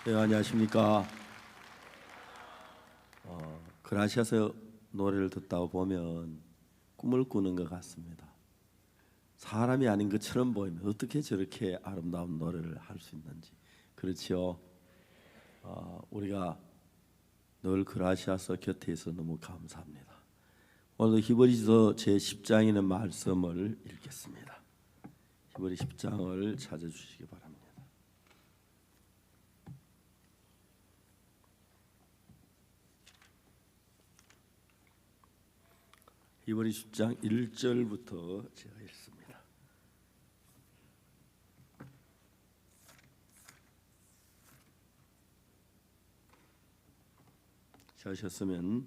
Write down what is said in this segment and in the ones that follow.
네, 안녕하십니까. 그라시아서 노래를 듣다 보면 꿈을 꾸는 것 같습니다. 사람이 아닌 것처럼 보이면 어떻게 저렇게 아름다운 노래를 할 수 있는지. 그렇지요. 우리가 늘 그라시아서 곁에 있어 너무 감사합니다. 오늘도 히브리서 제10장에 있는 말씀을 읽겠습니다. 히브리 10장을 찾아주시기 바랍니다. 히브리 10장 1절부터 제가 읽습니다. 찾으셨으면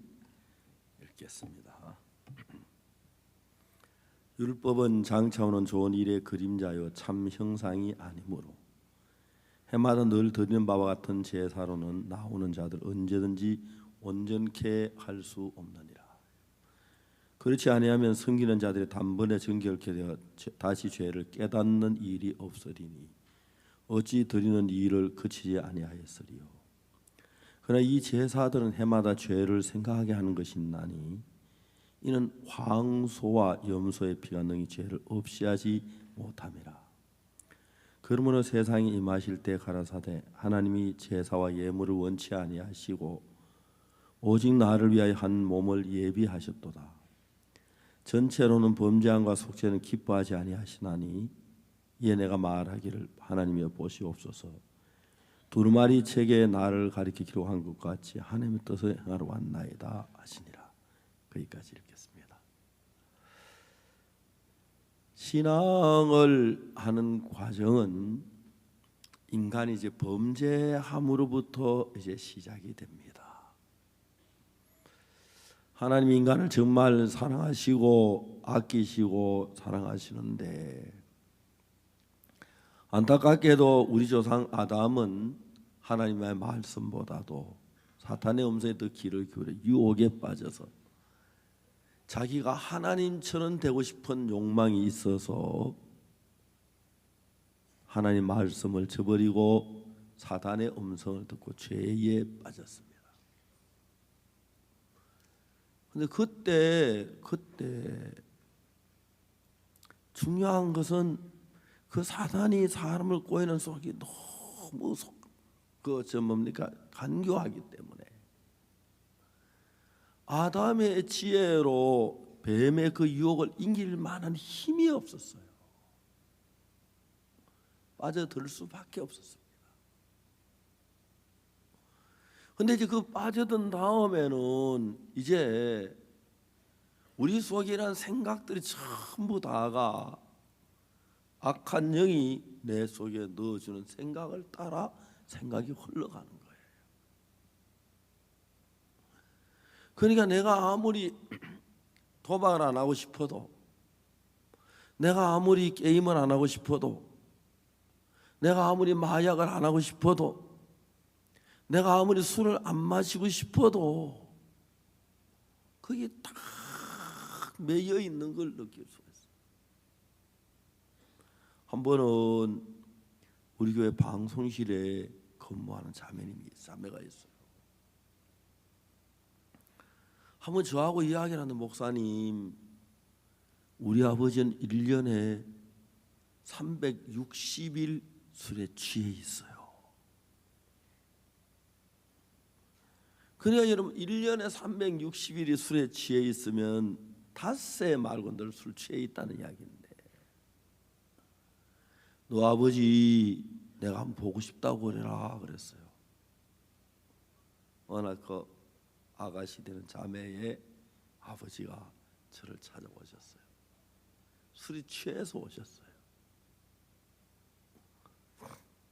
읽겠습니다. 율법은 장차오는 좋은 일의 그림자요 참 형상이 아니므로 해마다 늘 드리는 바와 같은 제사로는 나오는 자들 언제든지 온전케 할 수 없느니라. 그렇지 아니하면 섬기는 자들이 단번에 정결케 되어 다시 죄를 깨닫는 일이 없으리니 어찌 드리는 일을 그치지 아니하였으리요. 그러나 이 제사들은 해마다 죄를 생각하게 하는 것이나니 이는 황소와 염소의 피가 능히 죄를 없이 하지 못함이라. 그러므로 세상에 임하실 때 가라사대 하나님이 제사와 예물을 원치 아니하시고 오직 나를 위하여 한 몸을 예비하셨도다. 전체로는 범죄함과 속죄는 기뻐하지 아니하시나니 이에 내가 말하기를 하나님이여 보시옵소서. 두루마리 책에 나를 가리켜 기록한 것 같이 하나님의 뜻을 행하러 왔나이다 하시니라. 거기까지 읽겠습니다. 신앙을 하는 과정은 인간이 이제 범죄함으로부터 이제 시작이 됩니다. 하나님 인간을 정말 사랑하시고 아끼시고 사랑하시는데 안타깝게도 우리 조상 아담은 하나님의 말씀보다도 사탄의 음성에 더 귀를 기울여 유혹에 빠져서 자기가 하나님처럼 되고 싶은 욕망이 있어서 하나님 말씀을 저버리고 사탄의 음성을 듣고 죄에 빠졌습니다. 근데 그때 중요한 것은 그 사단이 사람을 꼬이는 속이 너무 간교하기 때문에 아담의 지혜로 뱀의 그 유혹을 이길 만한 힘이 없었어요. 빠져들 수밖에 없었습니다. 근데 이제 그 빠져든 다음에는 이제 우리 속에 이런 생각들이 전부 다가 악한 영이 내 속에 넣어주는 생각을 따라 생각이 흘러가는 거예요. 그러니까 내가 아무리 도박을 안 하고 싶어도, 내가 아무리 게임을 안 하고 싶어도, 내가 아무리 마약을 안 하고 싶어도, 내가 아무리 술을 안 마시고 싶어도 그게 딱 매여 있는 걸 느낄 수가 있어요. 한 번은 우리 교회 방송실에 근무하는 자매가 있어요. 한번 저하고 이야기를 하는 목사님, 우리 아버지는 1년에 360일 술에 취해 있어요. 그러니까 여러분 1년에 360일이 술에 취해 있으면 닷새 말고 늘 술 취해 있다는 이야기인데 너 아버지 내가 한번 보고 싶다고 그래라 그랬어요. 워낙 그 아가씨 되는 자매의 아버지가 저를 찾아오셨어요. 술이 취해서 오셨어요.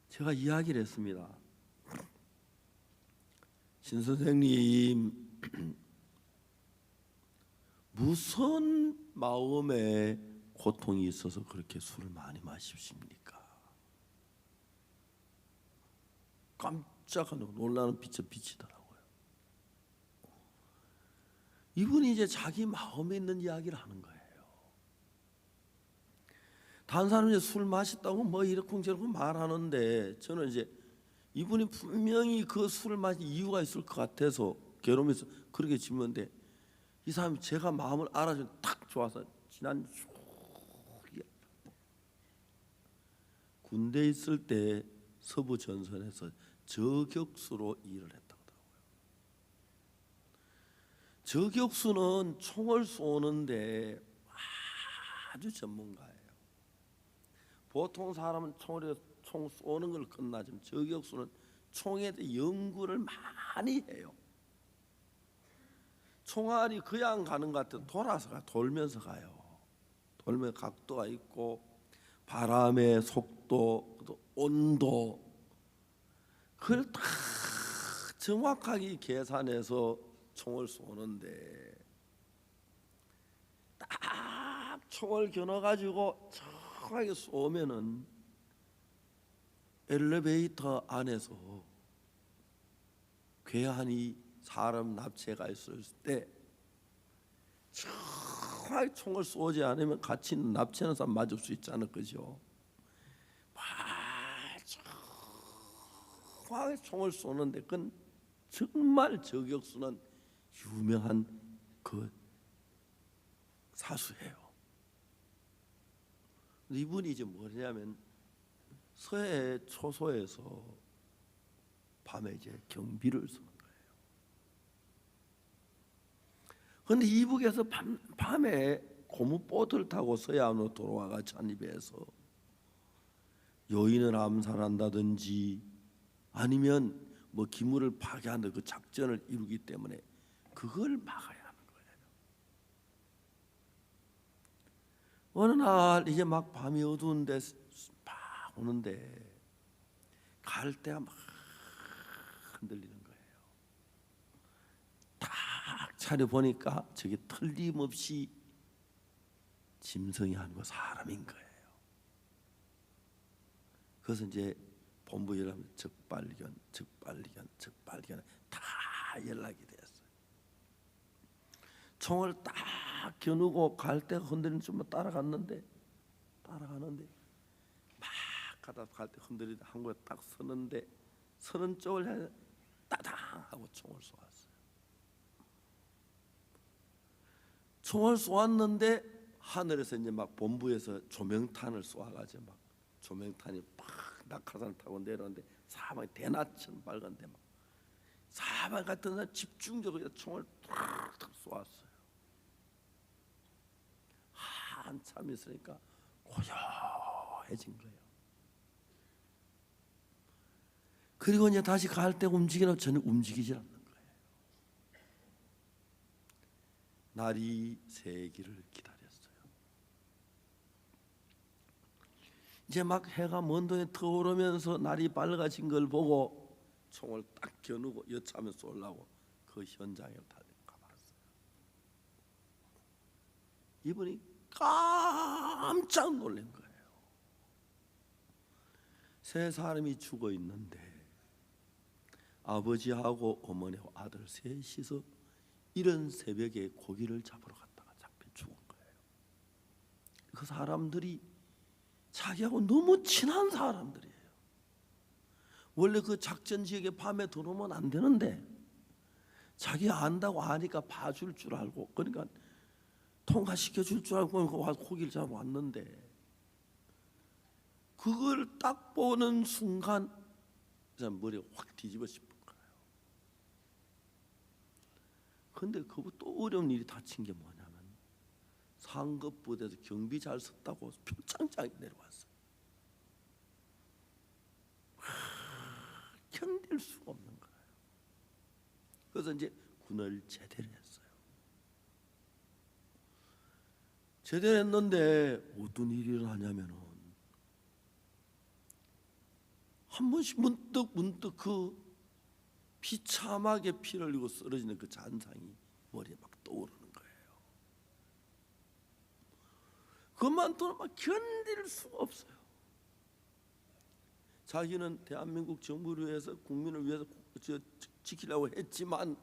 제가 이야기를 했습니다. 신 선생님, 무슨 마음에 고통이 있어서 그렇게 술을 많이 마십니까? 깜짝 놀라는 빛을 비치더라고요. 이분이 이제 자기 마음에 있는 이야기를 하는 거예요. 다른 사람이 술 마셨다고 뭐 이렇고 저렇고 말하는데 저는 이제 이분이 분명히 그 술을 마신 이유가 있을 것 같아서 괴로우면서 그렇게 질문데, 이 사람이 제가 마음을 알아주면 딱 좋아서 지난 군대에 있을 때 서부 전선에서 저격수로 일을 했다고 하더라고요. 저격수는 총을 쏘는데 아주 전문가예요. 보통 사람은 총 쏘는 걸 끝나지만 저격수는 총에 대해 연구를 많이 해요. 총알이 그냥 가는 것 같아 돌아서 돌면서 가요. 돌면 각도가 있고 바람의 속도, 온도, 그걸 다 정확하게 계산해서 총을 쏘는데, 딱 총을 겨눠가지고 정확하게 쏘면은 엘리베이터 안에서 괴한이 사람 납치가 있을 때 정확하게 총을 쏘지 않으면 같이 납치하는 사람 맞을 수 있잖아요, 그죠? 정확하게 총을 쏘는데 그건 정말 저격수는 유명한 그 사수예요. 이분이 이제 뭐냐면 서해 초소에서 밤에 이제 경비를 서는 거예요. 그런데 이북에서 밤에 고무보트를 타고 서해안으로 돌아와가 잔입해서 여인을 암살한다든지 아니면 뭐 기물을 파괴하는 그 작전을 이루기 때문에 그걸 막아야 하는 거예요. 어느 날 이제 막 밤이 어두운데 막 오는데 갈 때가 막 흔들리는 거예요. 딱 차려 보니까 저게 틀림없이 짐승이 아니고 사람인 거예요. 그래서 이제 본부 연락하면 적발견 다 연락이 됐어요. 총을 딱 겨누고 갈 때가 흔들리는 좀 따라가는데 막 가다 갈 때 흔들리다 한 곳에 딱 서는데 서는 쪽을 향해 따당 하고 총을 쏘았어요. 총을 쏘았는데 하늘에서 이제 막 본부에서 조명탄을 쏘아가지고 막 조명탄이 팍 낙하산을 타고 내려오는데 사방에 대낮처럼 밝은데 막 사방 같은 날 집중적으로 총을 탁탁 쏘았어요. 한참 있으니까 고요해진 거예요. 그리고 이제 다시 갈 때 움직이나 전혀 움직이지 않는 거예요. 날이 새기를 기다렸어요. 이제 막 해가 먼 동에 터오르면서 날이 밝아진 걸 보고 총을 딱 겨누고 여차하면 쏘려고 그 현장에 가봤어요. 이분이 깜짝 놀란 거예요. 세 사람이 죽어 있는데 아버지하고 어머니하고 아들 셋이서 이른 새벽에 고기를 잡으러 갔다가 잡혀 죽은 거예요. 그 사람들이 자기하고 너무 친한 사람들이에요. 원래 그 작전 지역에 밤에 들어오면 안 되는데 자기가 안다고 아니까 봐줄 줄 알고, 그러니까 통과시켜 줄 줄 알고 와서 고기를 잡아 왔는데 그걸 딱 보는 순간 머리가 확 뒤집어 싶은 거예요. 그런데 그거 또 어려운 일이 닥친 게 뭐냐면 상급부대에서 경비 잘 섰다고 표창장이 내려왔어요. 견딜 수가 없는 거예요. 그래서 이제 군을 제대를 했어요. 제대를 했는데 어떤 일이 일어나냐면은 한 번씩 문득 그 비참하게 피를 흘리고 쓰러지는 그 잔상이 머리에 막 떠오르는 거예요. 그것만 또는 막 견딜 수가 없어요. 자기는 대한민국 정부를 위해서 국민을 위해서 지키려고 했지만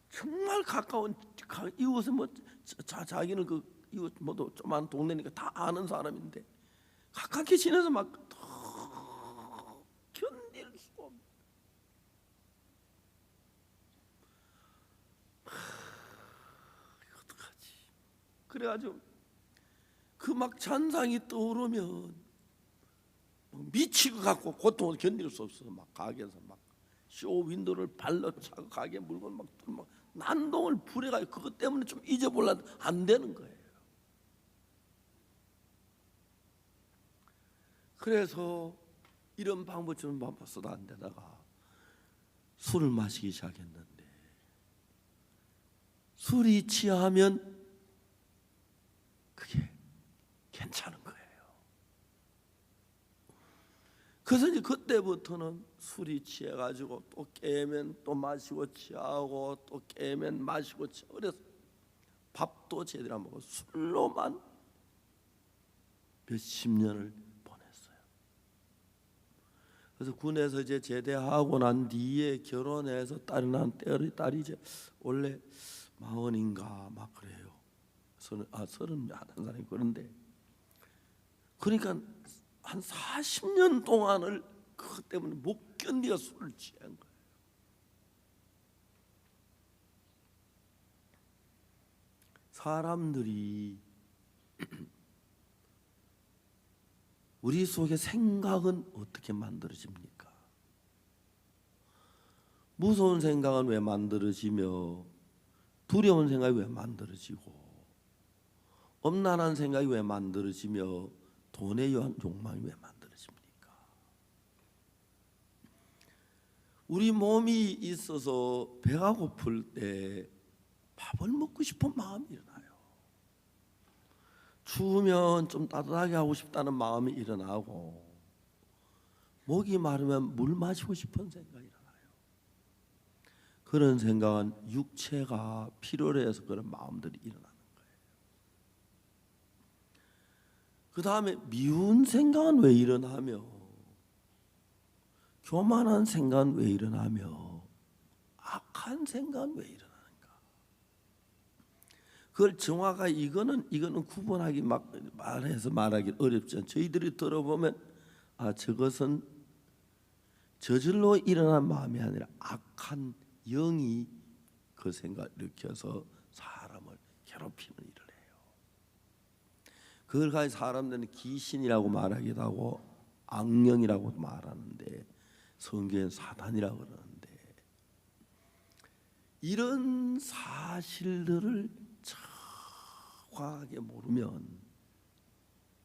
정말 가까운 이웃은 뭐 자기는 그 이웃 뭐도 조그만 동네니까 다 아는 사람인데 가깝게 지내서 막 그래가지고 그 막 잔상이 떠오르면 미치고 갖고 고통을 견딜 수 없어서 막 가게에서 막 쇼 윈도우를 발로 차고 가게 물건 막 난동을 부려가지고 그것 때문에 좀 잊어보려도 안 되는 거예요. 그래서 이런 방법처럼 써도 안 되다가 술을 마시기 시작했는데 술이 취하면 그게 괜찮은 거예요. 그래서 이제 그때부터는 술이 취해가지고 또 깨면 또 마시고 취하고 또 깨면 마시고 취하고 그래서 밥도 제대로 안 먹고 술로만 몇십 년을 보냈어요. 그래서 군에서 이제 제대하고 난 뒤에 결혼해서 딸이 난 딸이 이제 원래 40인가 막 그래요. 31살이 그런데 그러니까 한 40년 동안을 그것 때문에 못 견디가 술을 취한 거예요. 사람들이 우리 속의 생각은 어떻게 만들어집니까? 무서운 생각은 왜 만들어지며 두려운 생각이 왜 만들어지고 엄란한 생각이 왜 만들어지며 돈의 욕망이 왜 만들어집니까? 우리 몸이 있어서 배가 고플 때 밥을 먹고 싶은 마음이 일어나요. 추우면 좀 따뜻하게 하고 싶다는 마음이 일어나고 목이 마르면 물 마시고 싶은 생각이 일어나요. 그런 생각은 육체가 필요로 해서 그런 마음들이 일어나는 거예요. 그 다음에 미운 생각은 왜 일어나며 교만한 생각은 왜 일어나며 악한 생각은 왜 일어나는가? 그걸 정확하게 이거는 구분하기 말하기 어렵죠. 저희들이 들어보면 저것은 저절로 일어난 마음이 아니라 악한 영이 그 생각을 일으켜서 사람을 괴롭히는 일을 해요. 그걸 가지고 사람들은 귀신이라고 말하기도 하고 악령이라고 말하는데 성경엔 사단이라고 그러는데 이런 사실들을 정확하게 모르면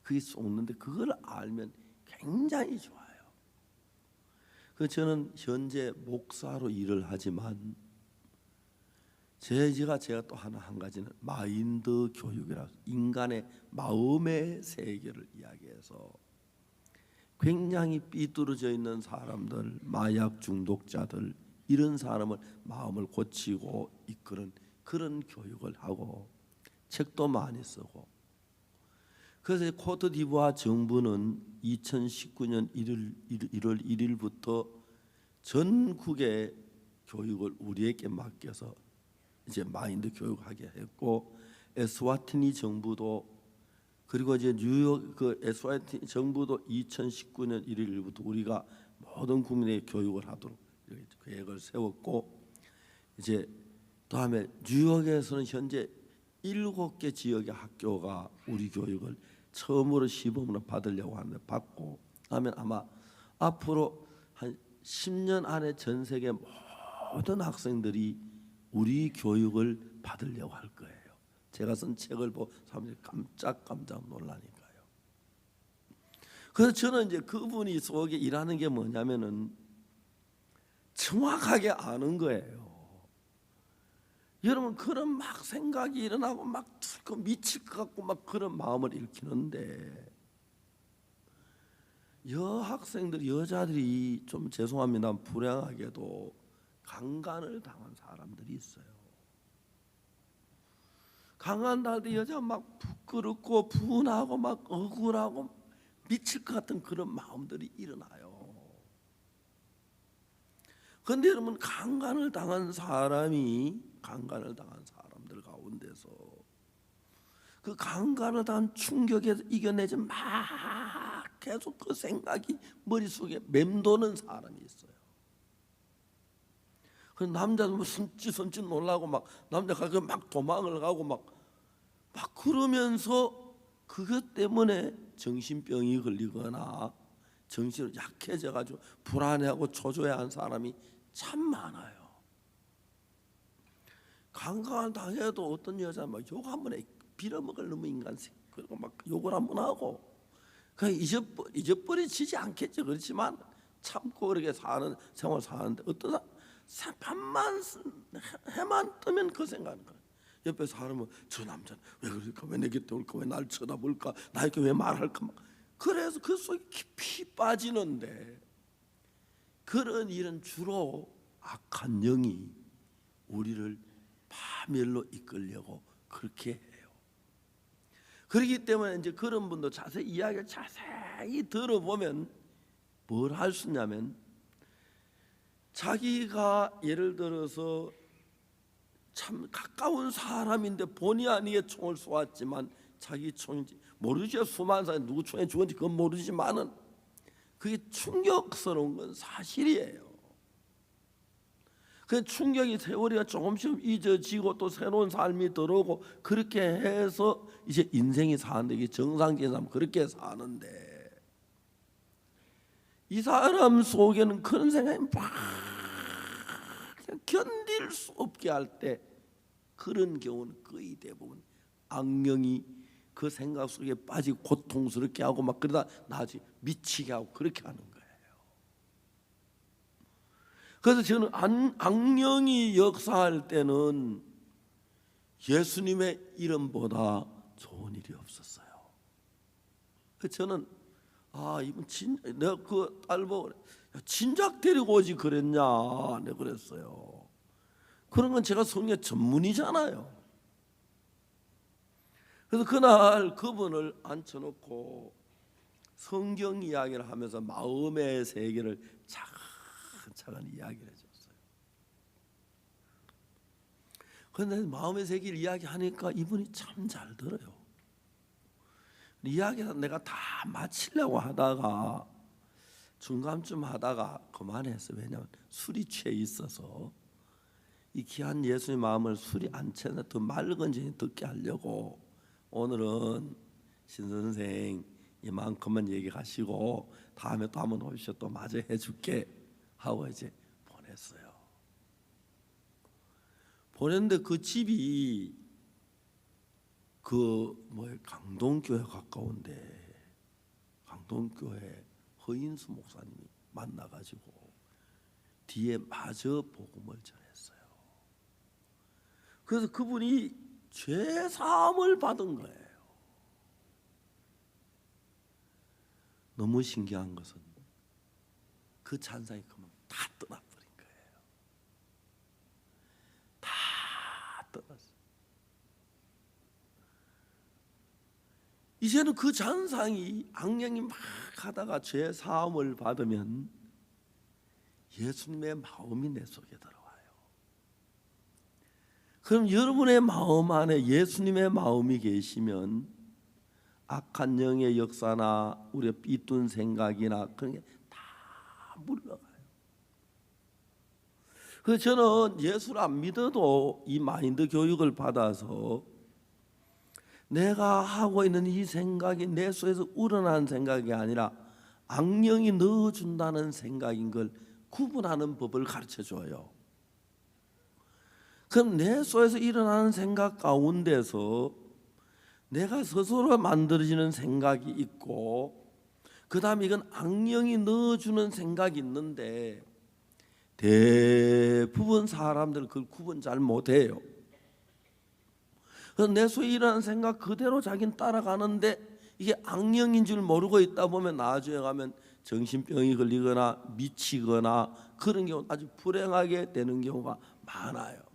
그게 속는데 그걸 알면 굉장히 좋아요. 저는 현재 목사로 일을 하지만 제가 또 한 가지는 마인드 교육이라고 인간의 마음의 세계를 이야기해서 굉장히 삐뚤어져 있는 사람들, 마약 중독자들 이런 사람을 마음을 고치고 이끄는 그런 교육을 하고 책도 많이 쓰고 그래서 코트디부아 정부는 2019년 1월 1일부터 전국의 교육을 우리에게 맡겨서 이제 마인드 교육하게 했고 에스와티니 정부도 그리고 이제 뉴욕 그 에스와티니 정부도 2019년 1일부터 우리가 모든 국민의 교육을 하도록 계획을 세웠고 이제 다음에 뉴욕에서는 현재 7개 지역의 학교가 우리 교육을 처음으로 시범으로 받으려고 하는데 받고 하면 아마 앞으로 한 10년 안에 전 세계 모든 학생들이 우리 교육을 받으려고 할 거예요. 제가 쓴 책을 보고 사람들이 깜짝 놀라니까요. 그래서 저는 이제 그분이 속에 일하는 게 뭐냐면은 정확하게 아는 거예요. 여러분 그런 막 생각이 일어나고 막 미칠 것 같고 막 그런 마음을 일으키는데 여자들이 좀 죄송합니다 불행하게도 강간을 당한 사람들이 있어요. 강간 당할 때 여자가 막 부끄럽고 분하고 막 억울하고 미칠 것 같은 그런 마음들이 일어나요. 그런데 여러분 강간을 당한 사람들 가운데서 그 강간을 당한 충격에서 이겨내지 막 계속 그 생각이 머릿속에 맴도는 사람이 있어요. 그 남자도 뭐 숨짓 놀라고 막 남자가 막 도망을 가고 막 막 그러면서 그것 때문에 정신병이 걸리거나 정신으로 약해져 가지고 불안해하고 초조해하는 사람이 참 많아요. 강간을 당해도 어떤 여자 막 욕 한 번에 빌어먹을 놈의 인간식, 그리고 막 욕을 한 번 하고 그냥 잊어버리지 않겠죠. 그렇지만 참고 그렇게 사는 생활 사는데 어떤 사람 밤만 해만 뜨면 그 생각하는 거예요. 옆에 사람은 저 남자는 왜 그럴까, 왜 내 곁에 올까, 왜 날 쳐다볼까, 나에게 왜 말할까, 막 그래서 그 속에 깊이 빠지는데, 그런 일은 주로 악한 영이 우리를 파멸로 이끌려고 그렇게 해요. 그렇기 때문에 이제 그런 분도 이야기를 자세히 들어보면 뭘 할 수 있냐면, 자기가 예를 들어서 참 가까운 사람인데 본의 아니게 총을 쏘았지만 자기 총인지 모르죠. 수많은 사람이 누구 총에 죽은지 그건 모르지만은 그게 충격스러운 건 사실이에요. 그 충격이 세월이가 조금씩 잊어지고 또 새로운 삶이 들어오고 그렇게 해서 이제 인생이 사는데, 이게 정상적인 사람 그렇게 사는데, 이 사람 속에는 그런 생각이 막 그냥 견딜 수 없게 할 때, 그런 경우는 거의 대부분 악령이 그 생각 속에 빠지고 고통스럽게 하고 막 그러다 나중에 미치게 하고 그렇게 하는 거예요. 그래서 저는 악령이 역사할 때는 예수님의 이름보다 좋은 일이 없었어요. 저는 이분 내가 그 딸 보고 진작 데리고 오지 그랬냐, 내가 그랬어요. 그런 건 제가 성경 전문이잖아요. 그래서 그날 그분을 앉혀놓고 성경 이야기를 하면서 마음의 세계를 차근차근 이야기를 해줬어요. 그런데 마음의 세계를 이야기하니까 이분이 참 잘 들어요. 이야기를 내가 다 마치려고 하다가 중간쯤 하다가 그만했어요. 왜냐하면 술이 취해 있어서, 이 귀한 예수의 마음을 술이 안 취해서 더 맑은지 듣게 하려고 오늘은 신 선생 이만큼만 얘기하시고 다음에 또 한번 오시오, 또 마저 해줄게 하고 이제 보냈어요. 보냈는데 그 집이 강동교회 가까운데, 강동교회 허인수 목사님이 만나가지고 뒤에 마저 복음을 전했어요. 그래서 그분이 죄 사함을 받은 거예요. 너무 신기한 것은 그 찬상이 그만 다 떠나버린 거예요. 다 떠났어요. 이제는 그 잔상이 악령이 막 하다가 죄 사함을 받으면 예수님의 마음이 내 속에 들어와요. 그럼 여러분의 마음 안에 예수님의 마음이 계시면 악한 영의 역사나 우리가 삐뚤 생각이나 그런 게 다 물러가요. 그래서 저는 예수를 안 믿어도 이 마인드 교육을 받아서 내가 하고 있는 이 생각이 내 속에서 우러나는 생각이 아니라 악령이 넣어준다는 생각인 걸 구분하는 법을 가르쳐줘요. 그럼 내 속에서 일어나는 생각 가운데서 내가 스스로 만들어지는 생각이 있고, 그 다음에 이건 악령이 넣어주는 생각이 있는데, 대부분 사람들은 그걸 구분 잘 못해요. 그래서 내 속에 일어나는 생각 그대로 자기는 따라가는데, 이게 악령인 줄 모르고 있다 보면 나중에 가면 정신병이 걸리거나 미치거나 그런 경우, 아주 불행하게 되는 경우가 많아요.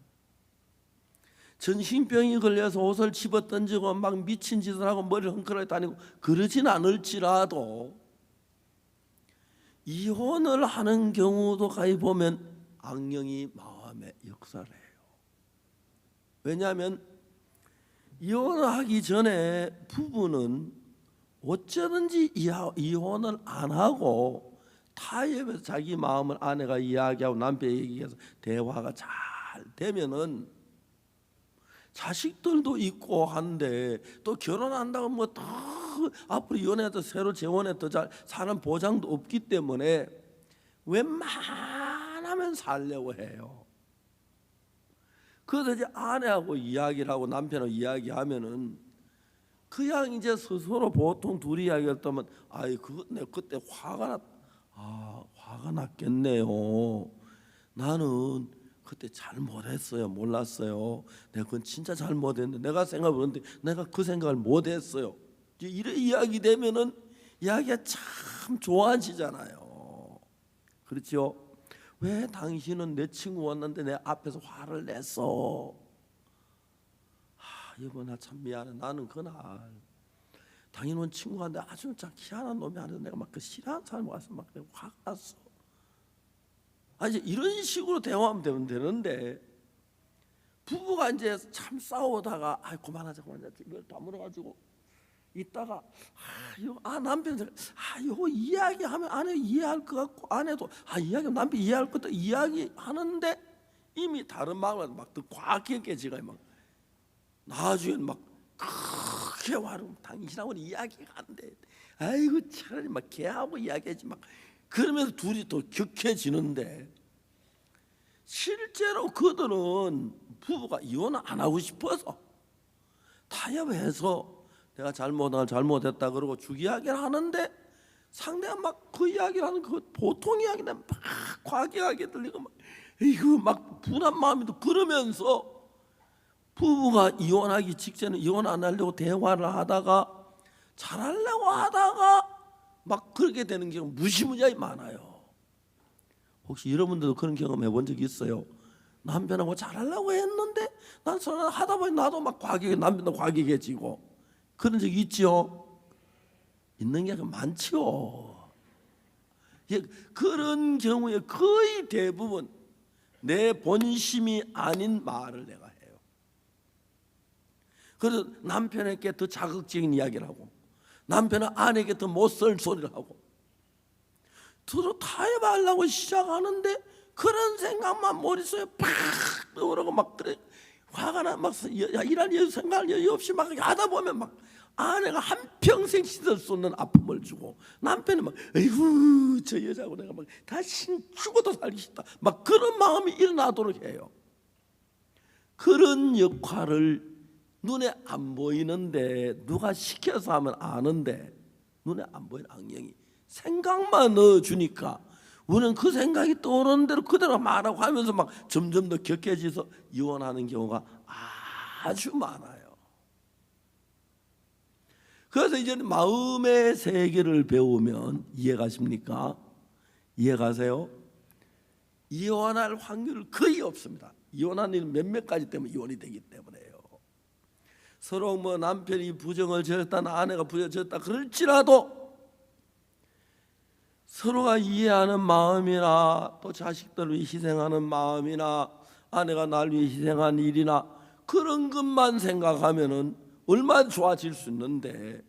정신병이 걸려서 옷을 집어던지고 막 미친 짓을 하고 머리를 헝클어게 다니고 그러진 않을지라도 이혼을 하는 경우도 가히 보면 악령이 마음에 역사를 해요. 왜냐하면 이혼을 하기 전에 부부는 어쩌든지 이혼을 안 하고 타협해서 자기 마음을 아내가 이야기하고 남편이 얘기해서 대화가 잘 되면은 자식들도 있고 한데 또 결혼한다고 뭐 더 앞으로 연애도 새로 재혼해 더 잘 사는 보장도 없기 때문에 웬만하면 살려고 해요. 그래서 이제 아내하고 이야기를 하고 남편하고 이야기하면은 그냥 이제 스스로 보통 둘이 이야기할 때면 아이 그거 내가 그때 화가 났겠네요. 나는 그때 잘못했어요. 몰랐어요. 내가 그건 진짜 잘못했는데 내가 생각해보는데 내가 그 생각을 못했어요. 이런 이야기 되면은 이야기가 참 좋아지잖아요. 그렇죠? 왜 당신은 내 친구 왔는데 내 앞에서 화를 냈어? 여보 나 참 미안해. 나는 그날 당연한 친구한테 아주 참 희한한 놈이 아니라 내가 막 그 싫어하는 사람이 와서 막 내가 화가 났어. 이제 이런 식으로 대화하면 되는데 부부가 이제 참 싸우다가 그만하자 이걸 다물어가지고 있다가 남편이 요거 이야기하면 아내 이해할 것 같고 아내도 이야기하면 남편 이해할 것도 이야기하는데 이미 다른 마음을 막 더 과하게 지가 막 나중엔 막 크게 화를 당신하고는 이야기가 안 돼. 아이고 차라리 막 걔하고 이야기하지 막 그러면서 둘이 더 격해지는데 실제로 그들은 부부가 이혼을 안 하고 싶어서 타협해서 내가 잘못했다 그러고 죽 이야기를 하는데 상대가 막 그 이야기를 하는 그 보통 이야기는 막 과격하게 들리고 막 이거 막 분한 마음이 또 그러면서 부부가 이혼하기 직전에 이혼 안 하려고 대화를 하다가 잘하려고 하다가 막 그렇게 되는 경우 무시무시하게 많아요. 혹시 여러분들도 그런 경험 해본 적 있어요? 남편하고 잘하려고 했는데 난 서로 하다 보니 나도 막 남편도 과격해지고 그런 적 있죠? 있는 게 많죠. 그런 경우에 거의 대부분 내 본심이 아닌 말을 내가 해요. 그래서 남편에게 더 자극적인 이야기를 하고 남편은 아내에게 더 못쓸 소리를 하고 서로 타협하려고 시작하는데 그런 생각만 머릿속에 팍 떠오르고 막 그래 화가 나 막 일할 생각할 여유 없이 막 하다 보면 막 아내가 한평생 씻을 수 없는 아픔을 주고 남편은 막 에이구 저 여자하고 내가 막 다시 죽어도 살기 싫다 막 그런 마음이 일어나도록 해요. 그런 역할을 눈에 안 보이는데 누가 시켜서 하면 아는데 눈에 안 보이는 악령이 생각만 넣어주니까 우리는 그 생각이 떠오르는 대로 그대로 말하고 하면서 막 점점 더 격해져서 이혼하는 경우가 아주 많아요. 그래서 이제 마음의 세계를 배우면 이해가십니까? 이해가세요? 이혼할 확률 거의 없습니다. 이혼하는 일은 몇몇 가지 때문에 이혼이 되기 때문에요. 서로 뭐 남편이 부정을 저렸다 아내가 부정을 저렸다 그럴지라도 서로가 이해하는 마음이나 또 자식들을 위해 희생하는 마음이나 아내가 날 위해 희생한 일이나 그런 것만 생각하면은 얼마나 좋아질 수 있는데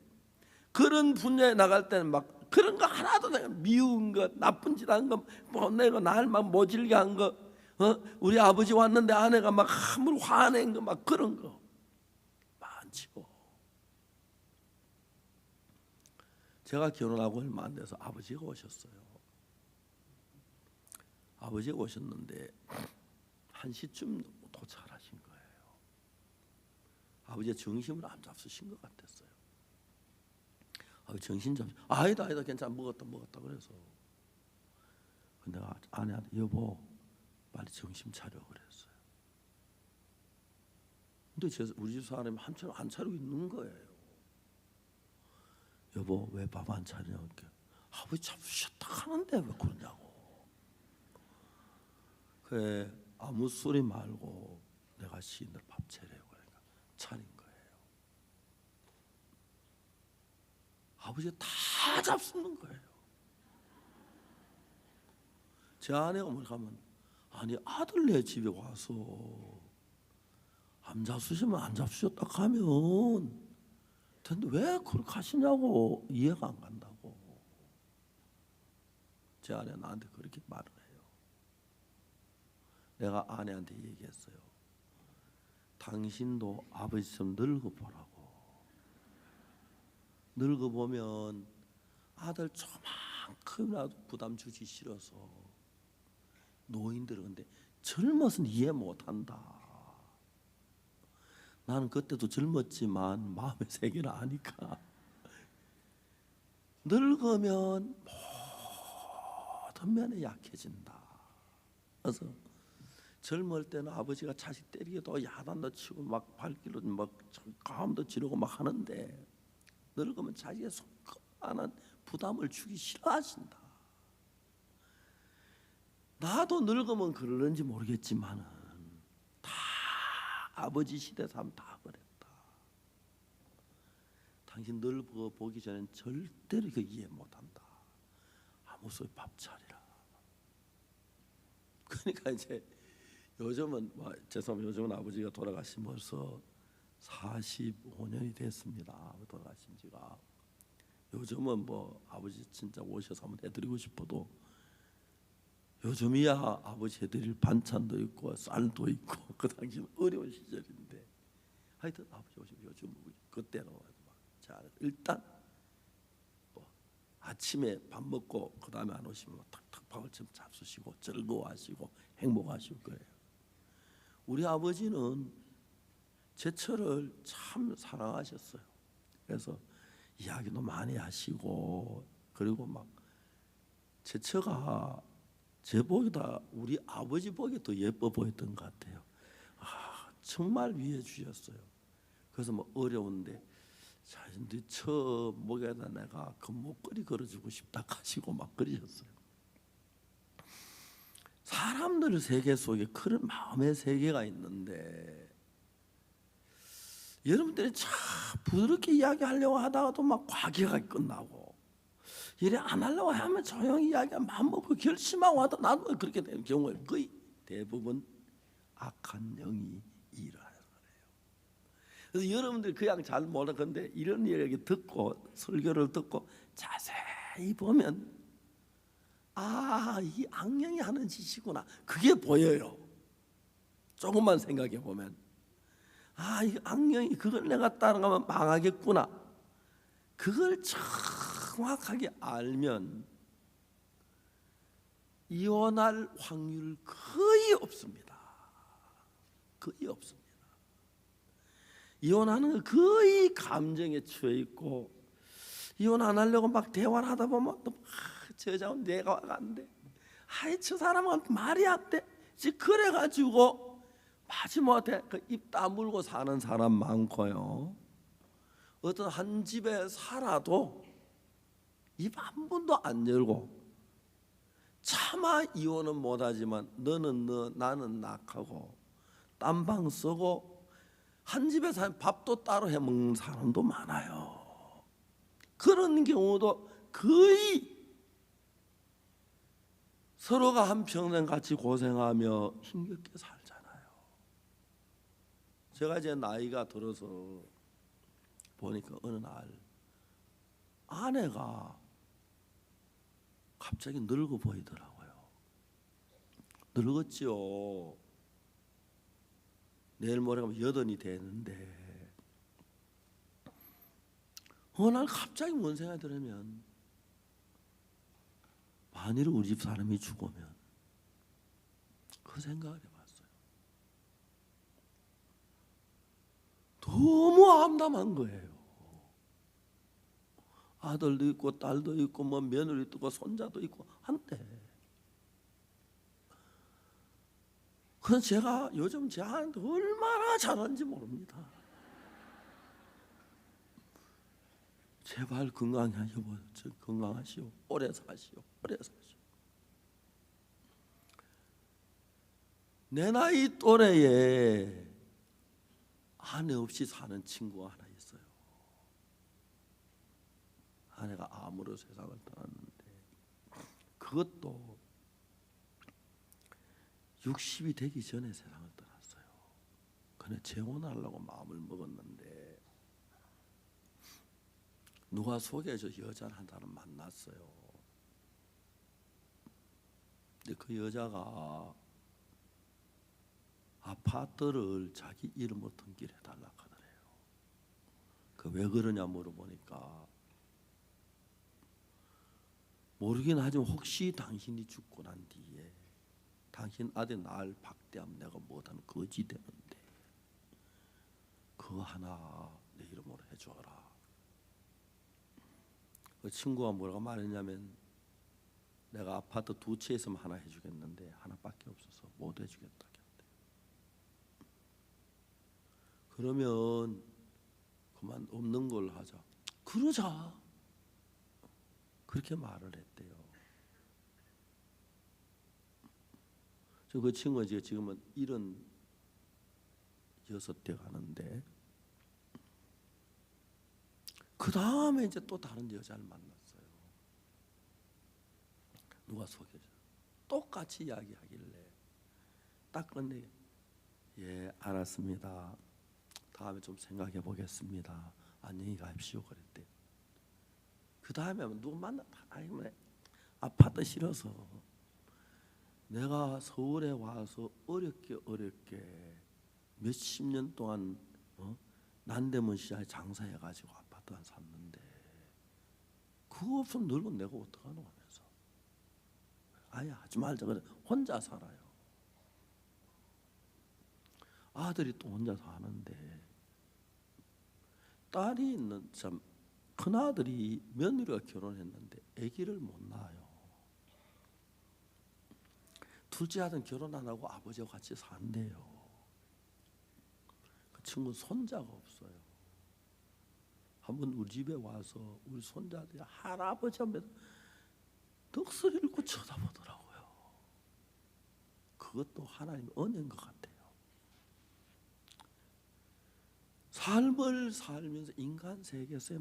그런 분야에 나갈 때는 막 그런 거 하나도 내가 미운 거 나쁜 짓 한 거 내가 날 막 모질게 한 거 우리 아버지 왔는데 아내가 막 함부로 화낸 거 막 그런 거 많죠. 제가 결혼하고 얼마 안 돼서 아버지가 오셨어요. 아버지가 오셨는데 1시쯤 도착하신 거예요. 아버지가 정신을 안 잡수신 것 같았어요. 정신 잡수. 아니다 괜찮아 먹었다 그래서 근데 아내한테 여보 빨리 정신 차려 그랬어요. 근데 우리 집 사람이 한참 안 차리고 있는 거예요. 여보 왜 밥 안 차리냐고. 아버지 잡수셨다 하는데 왜 그러냐고. 그래 아무 소리 말고 내가 시인들 밥 차리라고 그러니까 차린 거예요. 아버지가 다 잡수는 거예요. 제 아내가 뭘 가면 아니 아들네 집에 와서 안 잡수시면 안 잡수셨다 하면 근데 왜 그렇게 하시냐고 이해가 안 간다고. 제 아내가 나한테 그렇게 말을 해요. 내가 아내한테 얘기했어요. 당신도 아버지처럼 늙어보라고. 늙어보면 아들 조만큼이라도 부담 주기 싫어서 노인들은 근데 젊어서는 이해 못한다. 나는 그때도 젊었지만 마음의 세계를 아니까. 늙으면 모든 면에 약해진다. 그래서 젊을 때는 아버지가 자식 때리기도 야단도 치고 막 발길로 막 감도 지르고 막 하는데 늙으면 자기의 손가락한 부담을 주기 싫어하신다. 나도 늙으면 그러는지 모르겠지만은 다 아버지 시대 사람 다 그랬다. 당신 늙어 보기 전엔 절대로 그 이해 못한다. 아무 소리 밥 차리라. 그러니까 이제 요즘은 죄송합니다. 요즘은 아버지가 돌아가신 벌써 45년이 됐습니다. 돌아가신 지가. 요즘은 뭐 아버지 진짜 오셔서 한번 해드리고 싶어도 요즘이야 아버지 해드릴 반찬도 있고 쌀도 있고 그 당시는 어려운 시절인데 하여튼 아버지 오시면 요즘 그때는 잘 일단 뭐 아침에 밥 먹고 그 다음에 안 오시면 탁탁 밥을 좀 잡수시고 즐거워하시고 행복하실 거예요. 우리 아버지는 제철을 참 사랑하셨어요. 그래서 이야기도 많이 하시고 그리고 막 제처가 제 보기보다 우리 아버지 보기 더 예뻐 보였던 것 같아요. 정말 위해 주셨어요. 그래서 뭐 어려운데 저 목에다 내가 그 목걸이 걸어주고 싶다 하시고 막 그러셨어요. 사람들 세계 속에 그런 마음의 세계가 있는데 여러분들이 참 부드럽게 이야기하려고 하다가도 막 과격하게 끝나고 이래 안 하려고 하면 조용히 이야기하면 마음 먹고 결심하고 하다 나도 그렇게 되는 경우에 거의 대부분 악한 영이 일을 하는 거예요. 그래서 여러분들이 그냥 잘 모르는데 이런 이야기 듣고 설교를 듣고 자세히 보면 이 악령이 하는 짓이구나 그게 보여요. 조금만 생각해 보면 이 악령이 그걸 내가 따라가면 망하겠구나. 그걸 정확하게 알면 이혼할 확률 거의 없습니다. 거의 없습니다. 이혼하는 건 거의 감정에 처해 있고 이혼 안 하려고 막 대화를 하다 보면 또 저 여자는 내가 안 돼. 저 사람은 말이 안 돼. 그래가지고 마지못해 입 다물고 사는 사람 많고요. 어떤 한 집에 살아도 입 한 번도 안 열고 차마 이혼은 못하지만 너는 너 나는 낙하고 딴방 쓰고 한 집에 사는 밥도 따로 해먹는 사람도 많아요. 그런 경우도 거의 서로가 한평생 같이 고생하며 힘겹게 살잖아요. 제가 이제 나이가 들어서 보니까 어느 날 아내가 갑자기 늙어 보이더라고요. 늙었지요. 내일 모레 가면 80이 되는데 어느 날 갑자기 뭔 생각이 들으면 만일 우리 집 사람이 죽으면 그 생각을 해봤어요. 너무 암담한 거예요. 아들도 있고 딸도 있고 뭐 며느리도 있고 손자도 있고 한데 그래서 제가 요즘 제 아내한테 얼마나 잘하는지 모릅니다. 제발 건강하시오. 건강하시오. 오래 사시오. 오래 사시오. 내 나이 또래에 아내 없이 사는 친구가 하나 있어요. 아내가 암으로 세상을 떠났는데 그것도 60이 되기 전에 세상을 떠났어요. 그냥 재혼하려고 마음을 먹었는데 누가 소개해서 여자를 한 사람 만났어요. 근데 그 여자가 아파트를 자기 이름으로 등기해달라 하더래요. 그 왜 그러냐 물어보니까 모르긴 하지만 혹시 당신이 죽고 난 뒤에 당신 아들 날 박대하면 내가 못하는 거지 되는데 그거 하나 내 이름으로 해줘라. 그 친구가 뭐라고 말했냐면 내가 아파트 2채 있으면 하나 해주겠는데 하나밖에 없어서 못 해주겠다. 그러면 그만 없는 걸 하자. 그러자. 그렇게 말을 했대요. 그 친구가 지금은 76대 가는데 그 다음에 이제 또 다른 여자를 만났어요. 누가 소개해줘? 똑같이 이야기하길래 딱 끝내. 예, 알았습니다. 다음에 좀 생각해 보겠습니다. 안녕히 가십시오. 그랬대. 그 다음에 누구 만났다. 아이고, 아파트 싫어서 내가 서울에 와서 어렵게 몇십 년 동안 난대문 시장에 장사해가지고 아파트 한 샀는데 그거 없으면 늙은 내가 어떡하노 하면서 아예 하지 말자 그래. 혼자 살아요. 아들이 또 혼자 사는데 딸이 있는 참 큰아들이 며느리가 결혼했는데 아기를 못 낳아요. 둘째 아들은 결혼 안 하고 아버지와 같이 산대요. 그 친구는 손자가 없어요. 한번 우리 집에 와서 우리 손자들이 할아버지 하면 넋을 잃고 쳐다보더라고요. 그것도 하나님의 은혜인 것 같아요. 삶을 살면서 인간 세계에서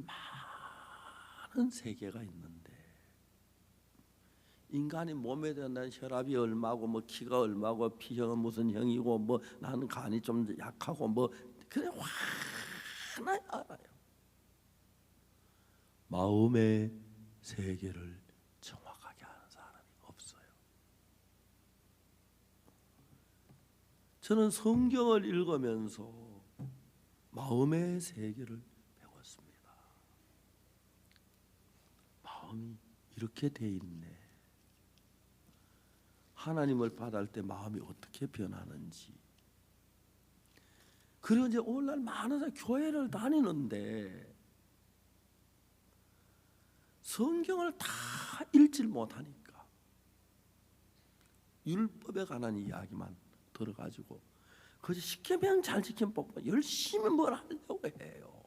많은 세계가 있는데 인간이 몸에 대한 혈압이 얼마고 뭐 키가 얼마고 피형은 무슨 형이고 뭐 나는 간이 좀 약하고 뭐 그래 하나 알아요. 마음의 세계를 정확하게 아는 사람이 없어요. 저는 성경을 읽으면서 마음의 세계를 배웠습니다. 마음이 이렇게 돼 있네. 하나님을 받을 때 마음이 어떻게 변하는지. 그리고 이제 오늘날 많은 사람이 교회를 다니는데 성경을 다 읽질 못하니까 율법에 관한 이야기만 들어가지고 그저 십계명 잘 지키면 뽑고 열심히 뭘 하려고 해요.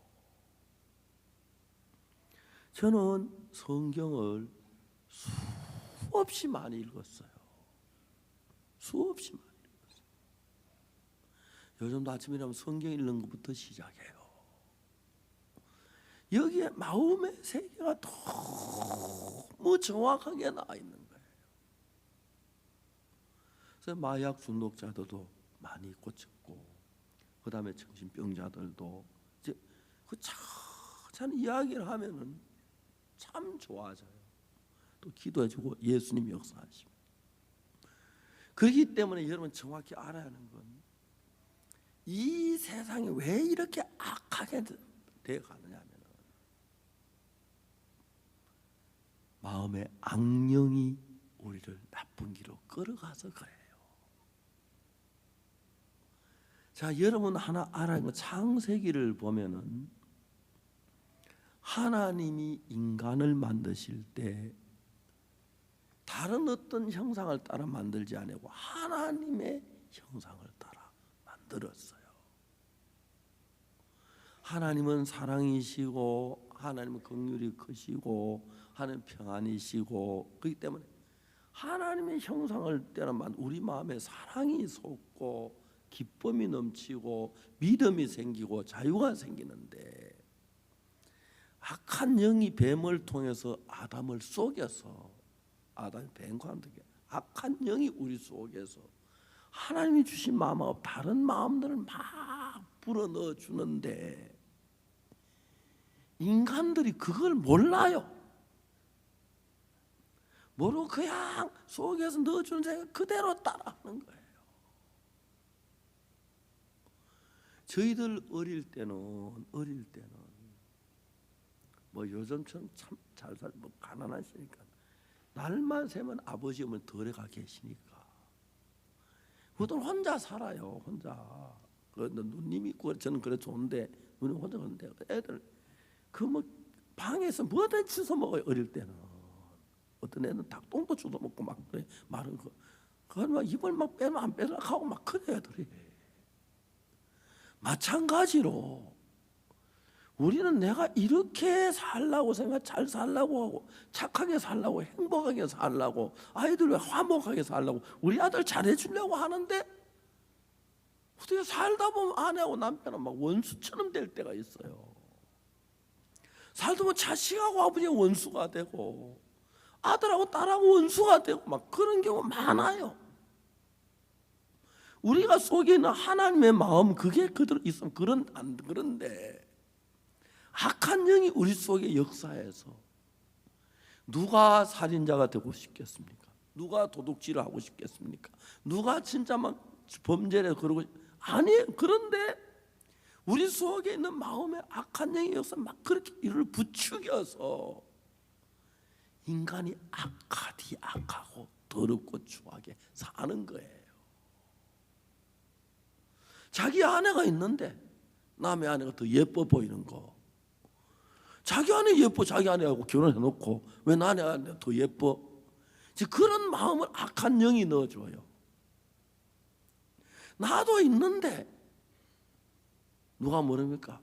저는 성경을 수없이 많이 읽었어요. 수없이 많이 읽었어요. 요즘도 아침에 일어나면 성경 읽는 것부터 시작해요. 여기에 마음의 세계가 너무 정확하게 나와 있는 거예요. 그래서 마약 중독자들도 많이 고쳤고, 그 다음에 정신병자들도 이제 그 천천히 이야기를 하면은 참 좋아져요. 또 기도해주고 예수님 역사하시고. 그렇기 때문에 여러분 정확히 알아야 하는 건 이 세상이 왜 이렇게 악하게 되어 가느냐 하면 마음의 악령이 우리를 나쁜 길로 끌어가서 그래요. 자, 여러분 하나 알아야 하는 건 창세기를 보면은 하나님이 인간을 만드실 때 다른 어떤 형상을 따라 만들지 않고 하나님의 형상을 따라 만들었어요. 하나님은 사랑이시고 하나님은 긍휼이 크시고 하나님은 평안이시고 그렇기 때문에 하나님의 형상을 따라 우리 마음에 사랑이 솟고 기쁨이 넘치고 믿음이 생기고 자유가 생기는데 악한 영이 뱀을 통해서 아담을 속여서 아담이 뱀과 함께 악한 영이 우리 속에서 하나님이 주신 마음하고 다른 마음들을 막 불어넣어 주는데 인간들이 그걸 몰라요. 모르고 그냥 속에서 넣어주는 생각 그대로 따라하는 거예요. 저희들 어릴 때는 뭐 요즘처럼 참 잘 살고 가난하시니까 날만 새면 아버지 어머니 덜에가 계시니까 그것도 혼자 살아요. 혼자. 그 누님이 있고 저는 그래 좋은데 누님 혼자 그런데 애들 그 뭐 방에서 뭐든 주워 먹어요. 어릴 때는 어떤 애는 닭똥도 주워 먹고 막 그래 마른 거 그걸 막 입을 막 빼면 안 빼라 하고 막 그래 애들이. 마찬가지로 우리는 내가 이렇게 살라고 생각 잘 살라고 하고 착하게 살라고 행복하게 살라고 아이들 화목하게 살라고 우리 아들 잘해주려고 하는데 어떻게 살다 보면 아내하고 남편은 막 원수처럼 될 때가 있어요. 살다 보면 자식하고 아버지가 원수가 되고 아들하고 딸하고 원수가 되고 막 그런 경우 많아요. 우리가 속에 있는 하나님의 마음 그게 그대로 있으면 그런데 악한 영이 우리 속에 역사해서 누가 살인자가 되고 싶겠습니까? 누가 도둑질을 하고 싶겠습니까? 누가 진짜 막 범죄를 그러고 아니에요. 그런데 우리 속에 있는 마음에 악한 영이 역사 막 그렇게 이를 부추겨서 인간이 악하고 더럽고 추하게 사는 거예요. 자기 아내가 있는데 남의 아내가 더 예뻐 보이는 거. 자기 아내 예뻐 자기 아내하고 결혼해놓고 왜 나의 아내가 더 예뻐? 이제 그런 마음을 악한 영이 넣어줘요. 나도 있는데 누가 모릅니까?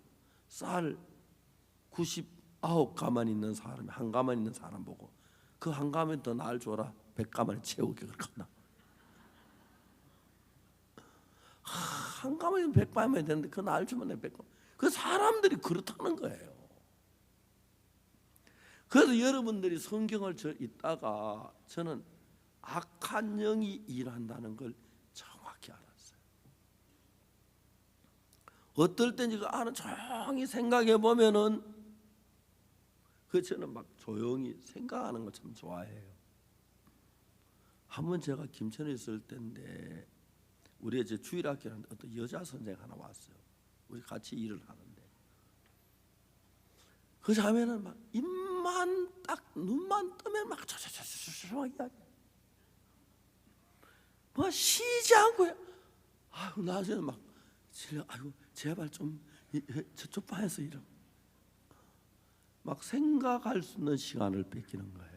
쌀 99가만 있는 사람이 한 가만 있는 사람 보고 그 한 가만 더 날 줘라 100가만에 채우게 그렇구나. 한 가만이면 100가만이 되는데 그 날 주면 내 100가만. 그 사람들이 그렇다는 거예요. 그래서 여러분들이 성경을 읽다가 저는 악한 영이 일한다는 걸 정확히 알았어요. 어떨 때인지 그 아는 조용히 생각해 보면은 그 저는 막 조용히 생각하는 거 참 좋아해요. 한번 제가 김천에 있을 때인데 우리 이제 주일학교는 어떤 여자 선생 하나 왔어요. 우리 같이 일을 하는데 그 자매는 막 입만 딱 눈만 뜨면 막 조조조조조조 이야기. 뭐 쉬지 않고 아유 나중에 막 아유 제발 좀 저쪽 방에서 이러. 막 생각할 수 있는 시간을 뺏기는 거예요.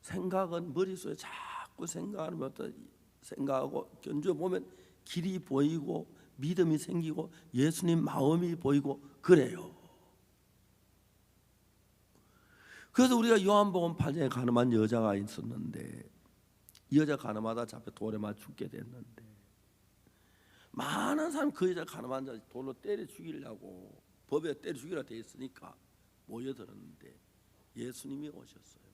생각은 머릿속에 자꾸 생각하는 어떤 생각하고 견주어 보면 길이 보이고 믿음이 생기고 예수님 마음이 보이고 그래요. 그래서 우리가 요한복음 8장에 가늠한 여자가 있었는데 이 여자 가늠하다 잡혀 돌에 맞아 죽게 됐는데 많은 사람이 그 여자 가늠한 자 돌로 때려 죽이려고 법에 때려 죽이라 돼 있으니까 모여들었는데 예수님이 오셨어요.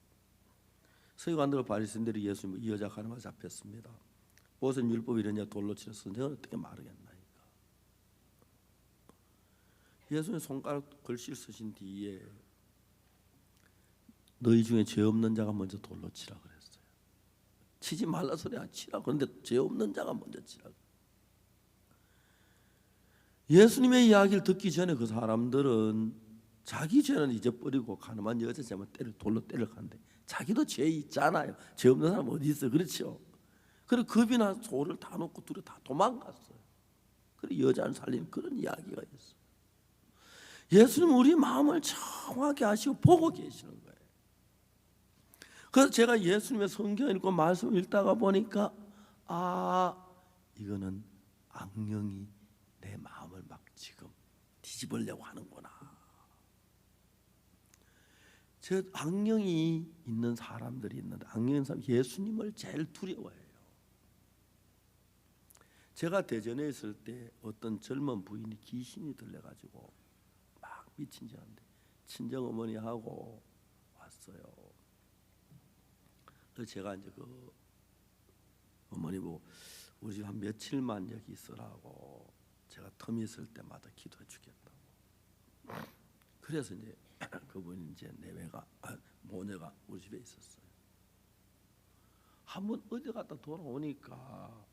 서기관들과 바리새인들이 예수님 이 여자 가늠하다 잡혔습니다. 무슨 율법이 이러냐 돌로 치러 선생은 어떻게 말하겠나이까. 예수님 손가락 글씨를 쓰신 뒤에 너희 중에 죄 없는 자가 먼저 돌로 치라 그랬어요. 치지 말라 소리 안 치라. 그런데 죄 없는 자가 먼저 치라. 예수님의 이야기를 듣기 전에 그 사람들은 자기 죄는 잊어버리고 가늠한 여자 죄만 돌로 때려가는데 자기도 죄 있잖아요. 죄 없는 사람 어디 있어요? 그렇죠. 그래서 겁이나 소를 다 놓고 둘이 다 도망갔어요. 그리고 여자를 살리는 그런 이야기가 있어요. 예수님 우리 마음을 정확히 아시고 보고 계시는 거예요. 그래서 제가 예수님의 성경 읽고 말씀 읽다가 보니까 이거는 악령이 내 마음을 막 지금 뒤집으려고 하는구나. 저 악령이 있는 사람들이 있는데 악령 있는 사람 예수님을 제일 두려워해요. 제가 대전에 있을 때 어떤 젊은 부인이 귀신이 들려가지고 막 미친 줄 알았는데 친정 어머니하고 왔어요. 그래서 제가 이제 그 어머니 보고 우리 집 한 며칠만 여기 있으라고 제가 텀이 있을 때마다 기도해 주겠다고. 그래서 이제 그분이 이제 내외가 모녀가 우리 집에 있었어요. 한번 어디 갔다 돌아오니까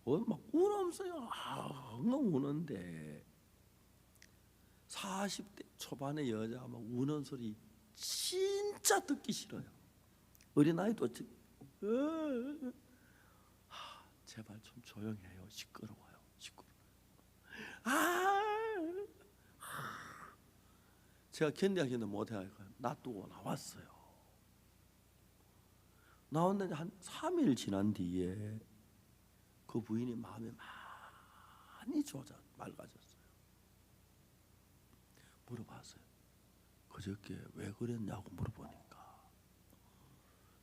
막 울면서요. 엉엉 우는데 40대 초반의 여자가 막 우는 소리 진짜 듣기 싫어요. 어린아이도 제발 좀 조용해요. 시끄러워요. 제가 견디하기는 못해가지고 놔두고 나왔어요. 나왔는데 한 3일 지난 뒤에 그 부인이 마음이 많이 맑아졌어요. 물어봤어요. 그저께 왜 그랬냐고 물어보니까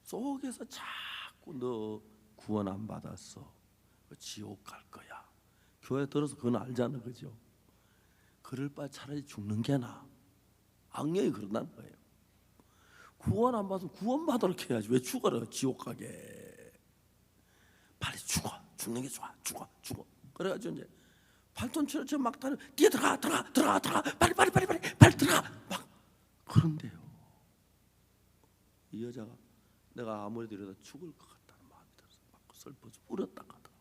속에서 자꾸 너 구원 안 받았어. 지옥 갈 거야. 교회 들어서 그건 알잖아, 그죠? 그럴 바에 차라리 죽는 게 나아. 악령이 그런다는 거예요. 구원 안 받으면 구원 받으러 해야지. 왜 죽어라 지옥 가게. 빨리 죽어. 죽는 게 좋아. 죽어. 그래가지고 이제 8톤 막 타는 뛰어 들어가 빨리 들어가 막 그런데요. 이 여자가 내가 아무리 들여다 죽을 것 같다는 마음이 들어서 막 슬퍼서 울었다 가더라고요.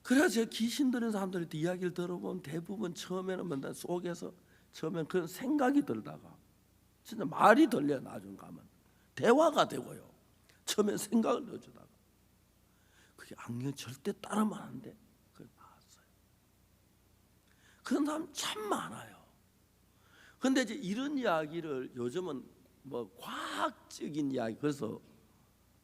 그래서 귀신 들은 사람들한테 이야기를 들어보면 대부분 처음에는 맨날 속에서 처음엔 그런 생각이 들다가 진짜 말이 들려. 나중 가면 대화가 되고요. 처음엔 생각을 넣어주다가 그게 악령 절대 따르면 안 돼. 그걸 나왔어요. 그런 사람 참 많아요. 그런데 이제 이런 이야기를 요즘은 뭐 과학적인 이야기, 그래서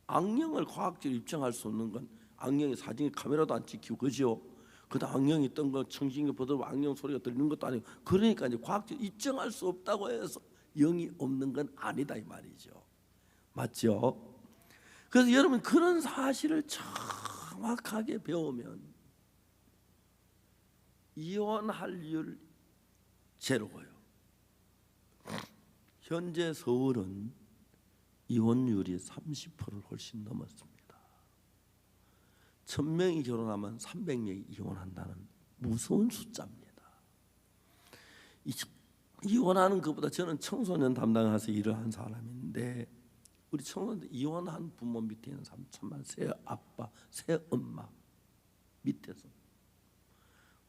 악령을 과학적으로 입증할 수 없는 건 악령이 사진에 카메라도 안 찍히고 그죠? 그다음 악령이 있던 거 청신기 보더라도 악령 소리가 들리는 것도 아니고, 그러니까 이제 과학적으로 입증할 수 없다고 해서 영이 없는 건 아니다 이 말이죠. 맞죠? 그래서 여러분 그런 사실을 정확하게 배우면 이혼할률 제로고요. 현재 서울은 이혼율이 30%를 훨씬 넘었습니다. 1000명이 결혼하면 300명이 이혼한다는 무서운 숫자입니다. 이혼하는 것보다, 저는 청소년 담당해서 일을 한 사람인데 우리 청소년들 이혼한 부모 밑에 있는 사람 정말 새 아빠, 새 엄마 밑에서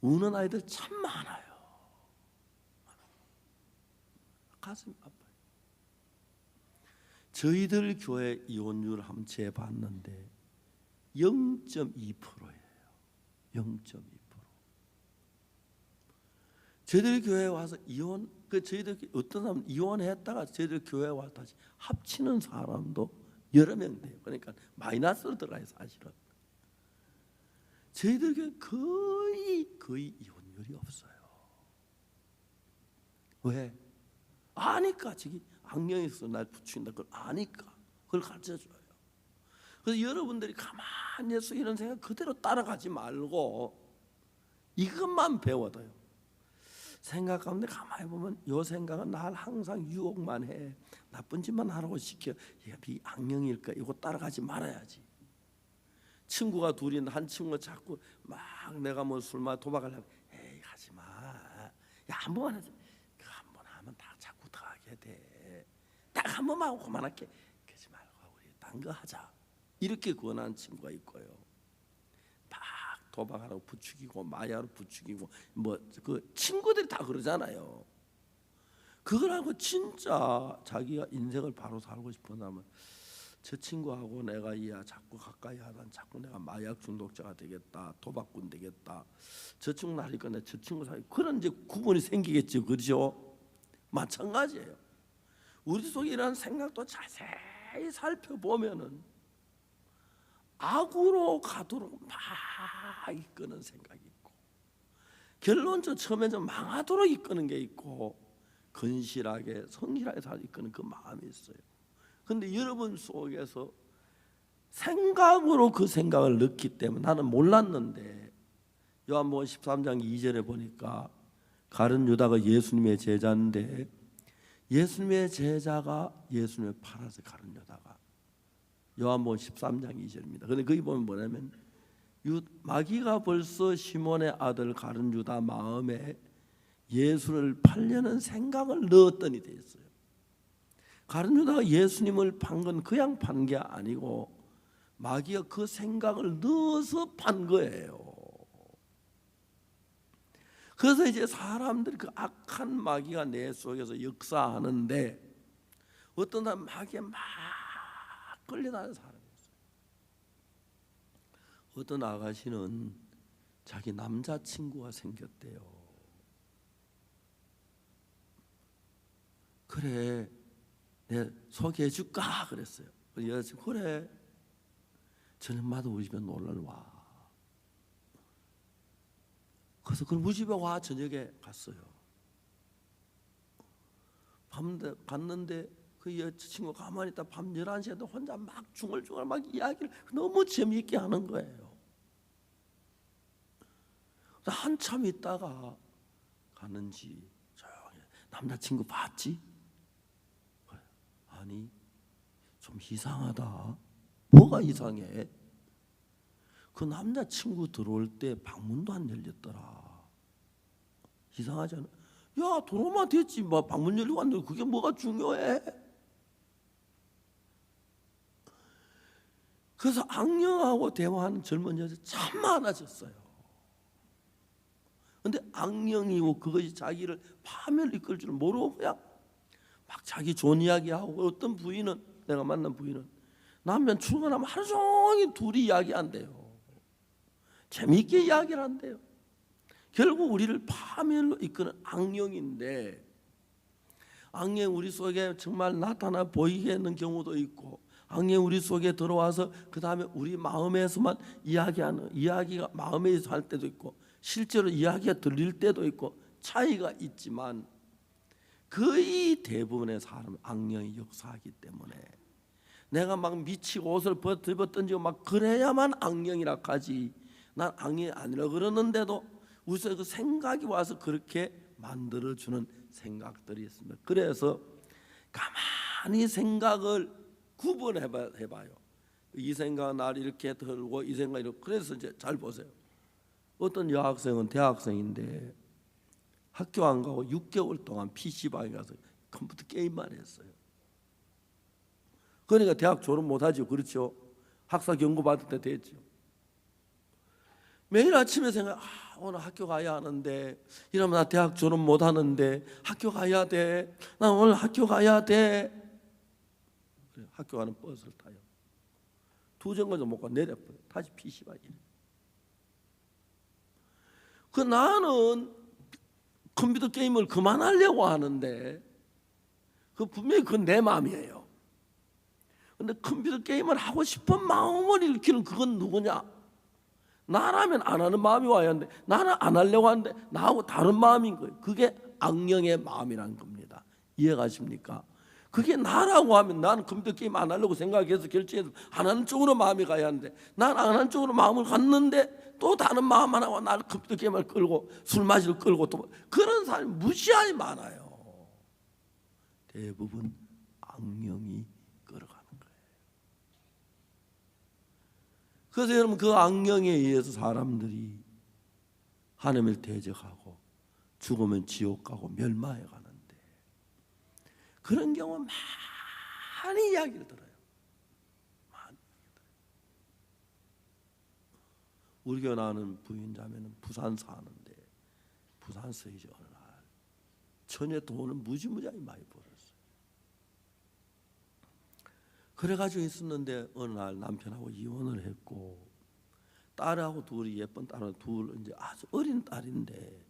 우는 아이들 참 많아요. 가슴이 아파요. 저희들 교회 이혼율 한번 재봤는데 0.2%예요. 0.2%. 저희들 교회에 와서 저희들 어떤 사람 이혼했다가 저희들 교회에 와서 다시 합치는 사람도 여러 명 돼요. 그러니까 마이너스로 들어가요, 사실은. 저희들 교회 거의 이혼율이 없어요. 왜? 아니까. 저기 악령에서 날 부추긴다 그걸 아니까. 그걸 가르쳐줘요. 그래서 여러분들이 가만히 해서 이런 생각 그대로 따라가지 말고 이것만 배워둬요. 생각 가운데 가만히 보면 이 생각은 날 항상 유혹만 해. 나쁜 짓만 하라고 시켜. 얘가 네 악령일까? 이거 따라가지 말아야지. 친구가 둘이 한 친구가 자꾸 막 내가 뭐 술 마시고 도박하려면 에이 하지 마. 야 한 번만 하자. 한 번 하면 다 자꾸 더 하게 돼. 딱 한 번만 하고 그만할게. 그러지 말고 우리 딴 거 하자. 이렇게 권한 친구가 있고요. 막 도박하라고 부추기고 마약으로 부추기고 뭐 그 친구들이 다 그러잖아요. 그걸 하고 진짜 자기가 인생을 바로 살고 싶으면 저 친구하고 내가 이야 자꾸 가까이 하다 자꾸 내가 마약 중독자가 되겠다, 도박꾼 되겠다. 저 친구 나니까 내 저 친구 사이 그런 이제 구분이 생기겠죠, 그렇죠? 마찬가지예요. 우리 속에 이런 생각도 자세히 살펴보면은 악으로 가도록 막 이끄는 생각이 있고, 결론적으로 처음에 좀 망하도록 이끄는 게 있고, 건실하게 성실하게 살 이끄는 그 마음이 있어요. 그런데 여러분 속에서 생각으로 그 생각을 넣기 때문에 나는 몰랐는데, 요한복음 13장 2절에 보니까 가룟 유다가 예수님의 제자인데 예수님의 제자가 예수님을 팔아서 가룟 유다가, 요한복음 13장 2절입니다. 그런데 거기 보면 뭐냐면 마귀가 벌써 시몬의 아들 가룟 유다 마음에 예수를 팔려는 생각을 넣었더니 돼 있어요. 가룟 유다가 예수님을 판 건 그냥 판 게 아니고 마귀가 그 생각을 넣어서 판 거예요. 그래서 이제 사람들이 그 악한 마귀가 내 속에서 역사하는데 어떤 사람 마귀에 막 끌려다니는 사람이 있어요. 어떤 아가씨는 자기 남자친구가 생겼대요. 그래, 내 소개해 줄까 그랬어요. 여자친구 그래, 저녁마다 우리 집에 놀러 와. 그래서 그 우리 집에 와 저녁에 갔어요. 밤 갔는데 그 여자친구가 가만히 있다 밤 11시에도 혼자 막 중얼중얼 막 이야기를 너무 재미있게 하는 거예요. 한참 있다가 가는지 조용히 남자친구 봤지? 아니 좀 이상하다. 뭐가 이상해? 그 남자친구 들어올 때 방문도 안 열렸더라. 이상하잖아. 야 들어오면 됐지 뭐 방문 열리고 안 열리고 그게 뭐가 중요해? 그래서 악령하고 대화하는 젊은 여자 참 많아졌어요. 근데 악령이고 그것이 자기를 파멸 이끌 줄 모르고 그냥 막 자기 좋은 이야기하고 어떤 부인은 내가 만난 부인은 남편 출근하면 하루 종일 둘이 이야기한대요. 재미있게 이야기를 한대요. 결국 우리를 파멸로 이끄는 악령인데 악령 우리 속에 정말 나타나 보이게 하는 경우도 있고 악령 우리 속에 들어와서 그 다음에 우리 마음에서만 이야기하는 이야기가 마음에서 할 때도 있고 실제로 이야기가 들릴 때도 있고 차이가 있지만 거의 대부분의 사람은 악령이 역사하기 때문에 내가 막 미치고 옷을 집어 던지고 막 그래야만 악령이라 하지 난 악령이 아니라 그러는데도 우리 속에 그 생각이 와서 그렇게 만들어주는 생각들이 있습니다. 그래서 가만히 생각을 구분해봐요. 이 생각은 나를 이렇게 들고 이 생각 이렇게 그래서 이제 잘 보세요. 어떤 여학생은 대학생인데 학교 안 가고 6개월 동안 PC방에 가서 컴퓨터 게임만 했어요. 그러니까 대학 졸업 못하죠. 그렇죠. 학사 경고 받을 때 됐죠. 매일 아침에 생각 오늘 학교 가야 하는데 이러면 나 대학 졸업 못하는데 학교 가야 돼. 나 오늘 학교 가야 돼. 학교 가는 버스를 타요. 2정거장 못 가 내려버려. 다시 PC방에. 그 나는 컴퓨터 게임을 그만하려고 하는데 그 분명히 그건 내 마음이에요. 근데 컴퓨터 게임을 하고 싶은 마음을 일으키는 그건 누구냐? 나라면 안 하는 마음이 와야 하는데 나는 안 하려고 하는데 나하고 다른 마음인 거예요. 그게 악령의 마음이라는 겁니다. 이해가십니까? 그게 나라고 하면 나는 컴퓨터 게임 안 하려고 생각해서 결정해서 안 하는 쪽으로 마음이 가야 하는데 난 안 하는 쪽으로 마음을 갔는데 또 다른 마음 하나가 나를 컴퓨터 게임을 끌고 술 마시러 끌고 또 그런 사람이 무시하게 많아요. 대부분 악령이 끌어가는 거예요. 그래서 여러분 그 악령에 의해서 사람들이 하나님을 대적하고 죽으면 지옥 가고 멸망해 가는데 그런 경우 많이 이야기를 들어요. 많이 들어요. 우리 교회 나오는 부인자매는 부산 사는데 부산서 이제 어느 날 전에 돈을 무지무지하게 많이 벌었어요. 그래가지고 있었는데 어느 날 남편하고 이혼을 했고 딸하고 둘이 예쁜 딸은 둘 이제 아주 어린 딸인데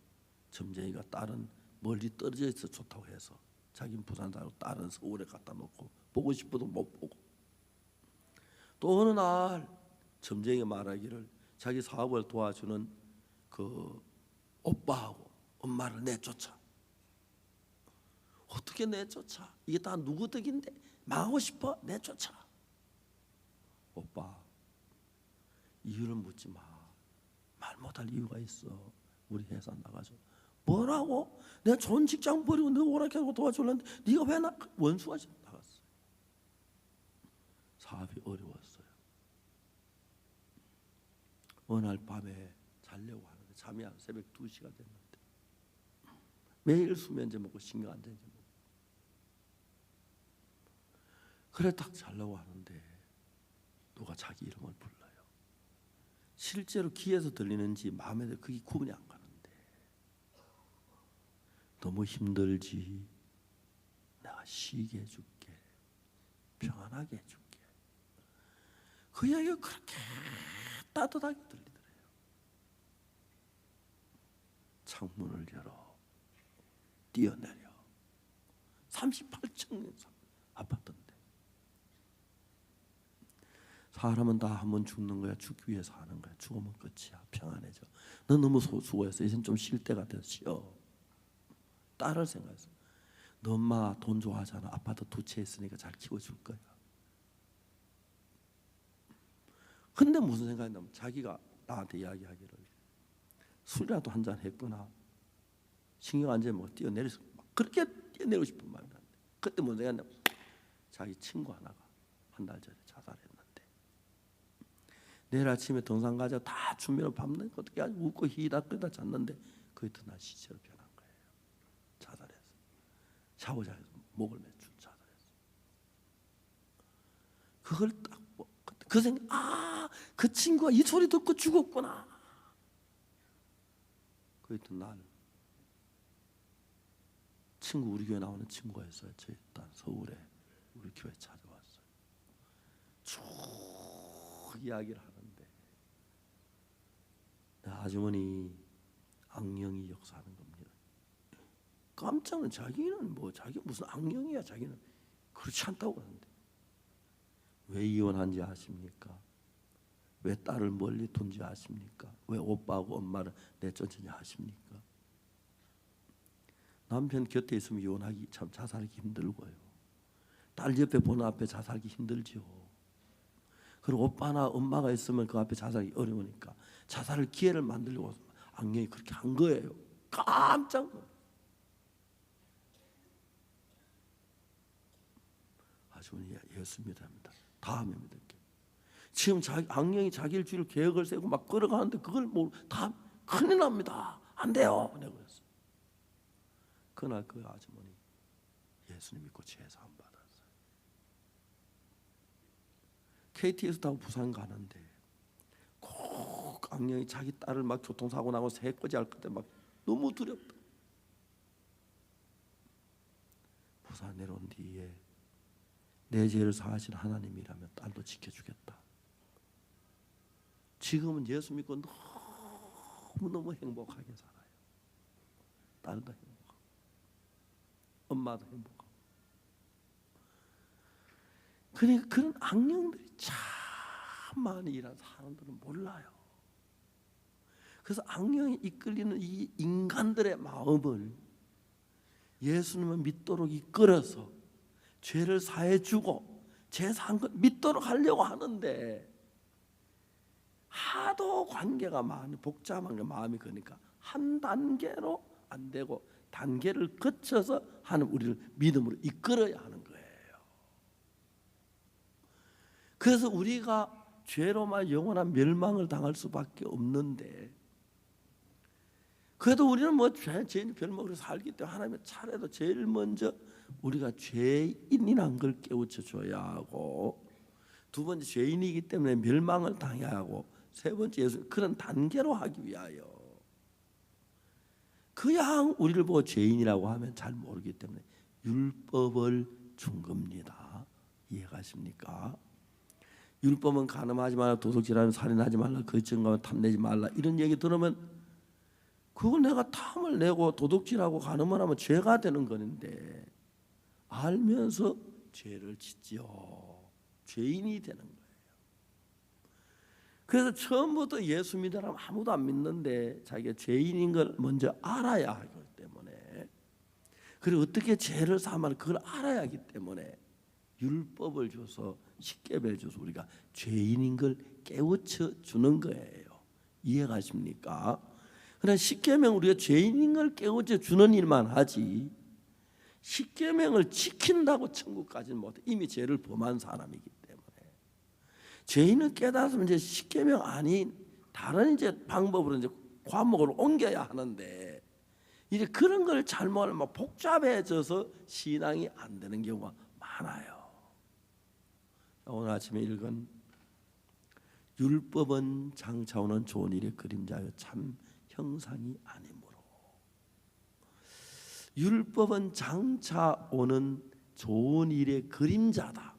점쟁이가 딸은 멀리 떨어져 있어 좋다고 해서 자기는 부산 살고 딸은 서울에 갖다 놓고 보고 싶어도 못 보고 또 어느 날 점쟁이가 말하기를 자기 사업을 도와주는 그 오빠하고 엄마를 내쫓아. 어떻게 내쫓아? 이게 다 누구 덕인데 망하고 싶어? 내쫓아. 오빠 이유를 묻지 마. 말 못할 이유가 있어. 우리 회사 나가서 뭐라고? 내가 좋은 직장 버리고 너 오락하고 도와주려는데 네가 왜 원수가 나갔어. 사업이 어려웠어요. 어느 날 밤에 자려고 하는데 잠이 안 새벽 2시가 됐는데 매일 수면제 먹고 신경 안 되는지 먹고 그래 딱 자려고 하는데 누가 자기 이름을 불러요. 실제로 귀에서 들리는지 마음에 그게 구분이 안 가는데 너무 힘들지 내가 쉬게 해줄게, 평안하게 해줄게. 그 이야기가 그렇게 따뜻하게 들리더래요. 창문을 열어 뛰어내려 38층 아파트인데 사람은 다 한 번 죽는 거야. 죽기 위해서 하는 거야. 죽으면 끝이야. 평안해져. 너 너무 수고했어. 이젠 좀 쉴 때가 돼서 쉬어. 딸을 생각해서 너 엄마 돈 좋아하잖아. 아파트 2채 있으니까 잘 키워줄 거야. 근데 무슨 생각이 나면 자기가 나한테 이야기하기를 술이라도 한잔 했거나 신경 안 재면 뛰어내려서 그렇게 뛰어내리고 싶은 마음이 나는데 그때 무슨 생각이 나면 자기 친구 하나가 한 달 전에 자살했는데 내일 아침에 등산 가자 다 준비를 밤낮 어떻게 아주 웃고 히히닥거리다 잤는데 그 이튿날 시체로 변한 거예요. 자살해서 샤워장에서 목을 매주 자살했어. 그걸 딱 그 생각, 그 친구가 이 소리 듣고 죽었구나. 그 이튿날 친구 우리 교회 나오는 친구가 있어요. 저 일단 서울에 우리 교회 찾아왔어요. 쭉 이야기를 하는데 아주머니 악령이 역사하는 겁니다. 깜짝 놀란 자기는 자기 무슨 악령이야. 자기는 그렇지 않다고 하는데 왜 이혼한지 아십니까? 왜 딸을 멀리 둔지 아십니까? 왜 오빠하고 엄마를 내쫓는지 아십니까? 남편 곁에 있으면 이혼하기 참 자살하기 힘들고요. 딸 옆에 보는 앞에 자살하기 힘들죠. 그리고 오빠나 엄마가 있으면 그 앞에 자살하기 어려우니까 자살을 기회를 만들려고 악령이 그렇게 한 거예요. 깜짝 놀랐어요. 아주머니 예수 믿습니다. 다음에 믿을게요. 지금 악령이 자기를 죽일 계획을 세고 막 걸어가는데 그걸 다 큰일 납니다. 안 돼요. 내가 그랬어요. 그날 그 아주머니 예수님 믿고 제사함 받았어요. KTX 타고 부산 가는데 꼭 악령이 자기 딸을 막 교통사고 나고 새꼬지 할 때 막 너무 두렵다. 부산 내려온 뒤에 내 죄를 사하신 하나님이라면 딸도 지켜주겠다. 지금은 예수 믿고 너무너무 행복하게 살아요. 딸도 행복하고 엄마도 행복하고. 그러니까 그런 악령들이 참 많이 일하는 사람들은 몰라요. 그래서 악령이 이끌리는 이 인간들의 마음을 예수님을 믿도록 이끌어서 죄를 사해주고 제사한 것 믿도록 하려고 하는데 하도 관계가 복잡한 게 마음이 그러니까 한 단계로 안 되고 단계를 거쳐서 하는 우리를 믿음으로 이끌어야 하는 거예요. 그래서 우리가 죄로만 영원한 멸망을 당할 수밖에 없는데 그래도 우리는 죄인 별먹으로 살기 때문에 하나님의 차례도 제일 먼저 우리가 죄인이란 걸 깨우쳐 줘야 하고 두 번째 죄인이기 때문에 멸망을 당해야 하고 세 번째 예수 그런 단계로 하기 위하여 그냥 우리를 보고 죄인이라고 하면 잘 모르기 때문에 율법을 준 겁니다. 이해가십니까? 율법은 간음하지 말라, 도둑질하면 살인하지 말라, 거짓증거하면 탐내지 말라 이런 얘기 들으면 그거 내가 탐을 내고 도둑질하고 간음을 하면 죄가 되는 건데 알면서 죄를 짓지요. 죄인이 되는 거예요. 그래서 처음부터 예수 믿으라면 아무도 안 믿는데 자기가 죄인인 걸 먼저 알아야 하기 때문에 그리고 어떻게 죄를 사면 그걸 알아야 하기 때문에 율법을 줘서 십계명을 줘서 우리가 죄인인 걸 깨우쳐 주는 거예요. 이해가십니까? 그러나 십계명 우리가 죄인인 걸 깨우쳐 주는 일만 하지 십계명을 지킨다고 천국까지는 못해. 이미 죄를 범한 사람이기 때문에 죄인은 깨달았으면 이제 십계명 아닌 다른 이제 방법으로 이제 과목으로 옮겨야 하는데 이제 그런 걸 잘못하면 막 복잡해져서 신앙이 안 되는 경우가 많아요. 오늘 아침에 읽은 율법은 장차오는 좋은 일의 그림자요 참 형상이 아니므로. 율법은 장차 오는 좋은 일의 그림자다.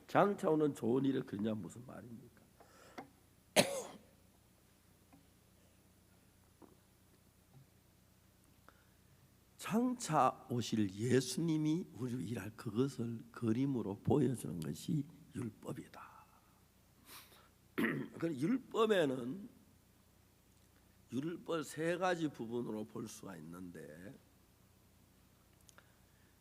장차 오는 좋은 일의 그림자 무슨 말입니까? 장차 오실 예수님이 우리로 일할 그것을 그림으로 보여주는 것이 율법이다. 그 율법에는 율법 세 가지 부분으로 볼 수가 있는데,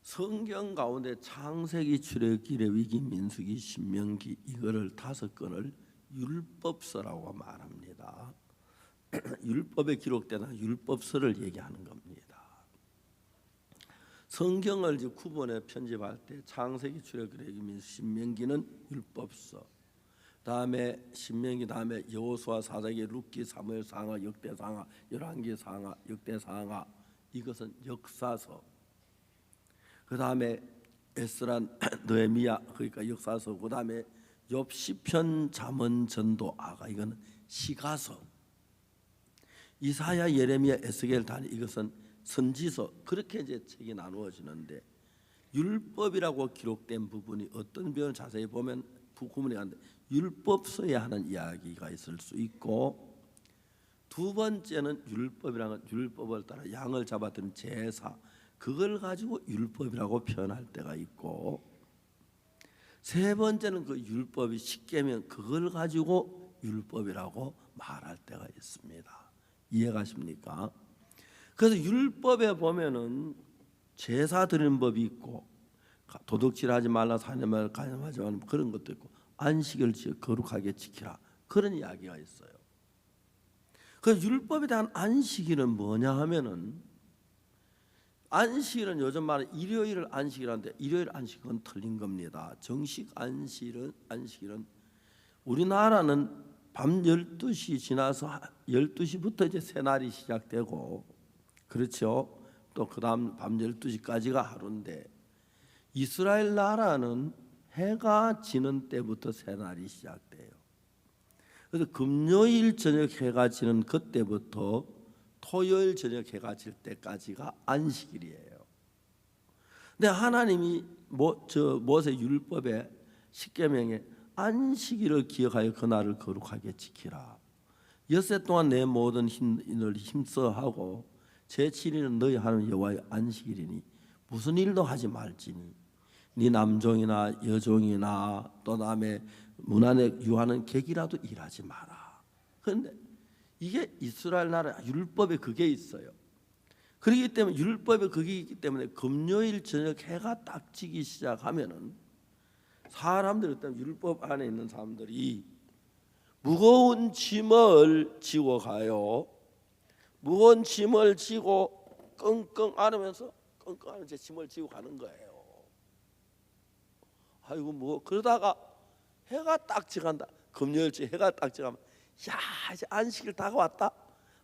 성경 가운데 창세기, 출애굽기, 레위기, 민수기, 신명기 이거를 5권을 율법서라고 말합니다. 율법에 기록되는 율법서를 얘기하는 겁니다. 성경을 이제 구본에 편집할 때 창세기, 출애굽기, 레위기, 민수, 신명기는 율법서, 다음에 신명기, 다음에 여호수아, 사사기, 룻기, 사무엘, 상하, 역대 상하, 열왕기 상하, 역대 상하 이것은 역사서. 그 다음에 에스라, 느헤미야 그러니까 역사서. 그 다음에 욥, 시편, 잠언, 전도, 아가 이거는 시가서. 이사야, 예레미야, 에스겔, 다니 이것은 선지서. 그렇게 이제 책이 나누어지는데, 율법이라고 기록된 부분이 어떤 부분을 자세히 보면 구분이 가는데, 율법서에 하는 이야기가 있을 수 있고, 두 번째는 율법이라는 건 율법을 따라 양을 잡았던 제사, 그걸 가지고 율법이라고 표현할 때가 있고, 세 번째는 그 율법이 십계명, 그걸 가지고 율법이라고 말할 때가 있습니다. 이해가십니까? 그래서 율법에 보면은 제사 드리는 법이 있고, 도둑질하지 말라, 살인하지 가늠하지 말라 그런 것도 있고, 안식을 거룩하게 지키라 그런 이야기가 있어요. 그 율법에 대한 안식일은 뭐냐 하면은, 안식일은 요즘 말하는 일요일을 안식이라는데, 일요일 안식은 틀린 겁니다. 정식 안식일은 우리나라는 밤 12시 지나서 12시부터 이제 새날이 시작되고, 그렇죠. 또 그 다음 밤 12시까지가 하루인데, 이스라엘 나라는 해가 지는 때부터 새날이 시작돼요. 그래서 금요일 저녁 해가 지는 그때부터 토요일 저녁 해가 질 때까지가 안식일이에요. 근데 하나님이 모세 율법에 십계명에 안식일을 기억하여 그날을 거룩하게 지키라. 엿새 동안 내 모든 힘을 힘써 하고 제7일은 너희 하나님 여호와의 안식일이니 무슨 일도 하지 말지니 네 남종이나 여종이나 또 남의 문 안에 유하는 객이라도 일하지 마라. 그런데 이게 이스라엘 나라 율법에 그게 있어요. 그렇기 때문에 율법에 그게 있기 때문에 금요일 저녁 해가 딱 지기 시작하면은 사람들이, 율법 안에 있는 사람들이 무거운 짐을 지고 가요. 무거운 짐을 지고 끙끙 앓으면서 끙끙 제 짐을 지고 가는 거예요. 아이고 뭐 그러다가 해가 딱 지간다. 금요일째 해가 딱 지가면 야 이제 안식일 다가왔다.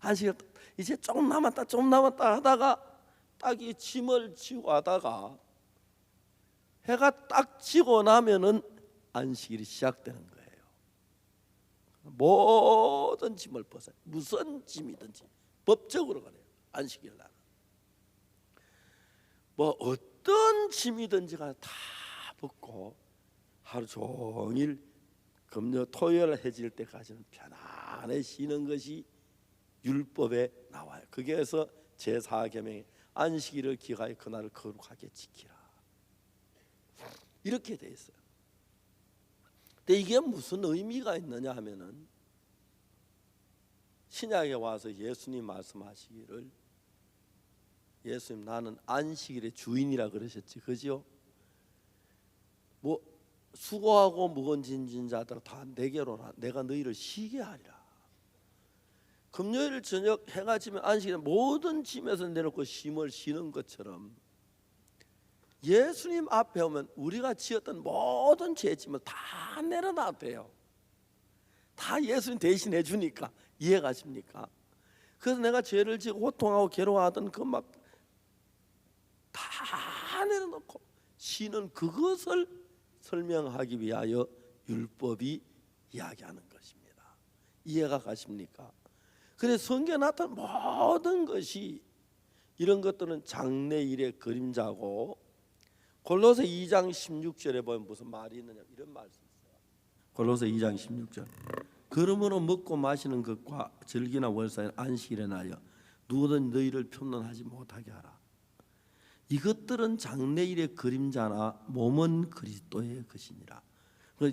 안식일 이제 조금 남았다 하다가 딱 이 짐을 지고 하다가 해가 딱 지고 나면은 안식일이 시작되는 거예요. 모든 짐을 벗어요. 무슨 짐이든지 법적으로 그래요. 안식일 날은 뭐 어떤 짐이든지가 다 벗고 하루 종일 금요 토요일 해질 때까지는 편안히 쉬는 것이 율법에 나와요. 거기에서 제4계명에 안식일을 기하여 그날을 거룩하게 지키라 이렇게 돼 있어요. 근데 이게 무슨 의미가 있느냐 하면은, 신약에 와서 예수님 말씀하시기를, 예수님 나는 안식일의 주인이라 그러셨지, 그죠? 뭐 수고하고 무거운 짐진 자들아 다 내게로 나, 내가 너희를 쉬게 하리라. 금요일 저녁 해가 지면 안식일에 모든 짐에서 내놓고 힘을 쉬는 것처럼 예수님 앞에 오면 우리가 지었던 모든 죄짐을 다 내려놔도요. 다 예수님 대신해 주니까. 이해가십니까? 그래서 내가 죄를 지고 고통하고 괴로워하던 그 막 다 내려놓고 쉬는 그것을 설명하기 위하여 율법이 이야기하는 것입니다. 이해가 가십니까? 그래서 성경에 나타난 모든 것이 이런 것들은 장래일의 그림자고, 골로새 2장 16절에 보면 무슨 말이 있느냐, 이런 말씀이 있어요. 골로새 2장 16절. 그러므로 먹고 마시는 것과 절기나 월사에 안식일에 나여 누구든 너희를 편론하지 못하게 하라. 이것들은 장래일의 그림자나 몸은 그리스도의 것이니라.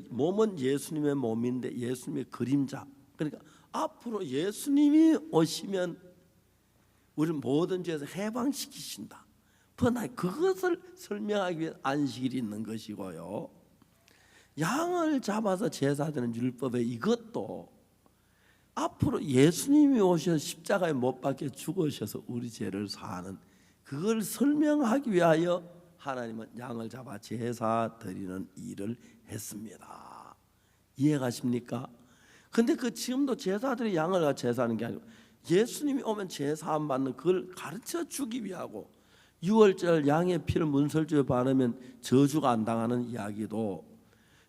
몸은 예수님의 몸인데 예수님의 그림자. 그러니까 앞으로 예수님이 오시면 우리를 모든 죄에서 해방시키신다. 그것을 설명하기 위해 안식일이 있는 것이고요. 양을 잡아서 제사드리는 율법의 이것도 앞으로 예수님이 오셔서 십자가에 못 박혀 죽으셔서 우리 죄를 사하는 그걸 설명하기 위하여 하나님은 양을 잡아 제사 드리는 일을 했습니다. 이해가십니까? 근데 지금도 제사들이 양을 제사하는 게 아니고 예수님이 오면 제사함 받는 그걸 가르쳐 주기 위하고, 6월절 양의 피를 문설주에 바르면 저주가 안 당하는 이야기도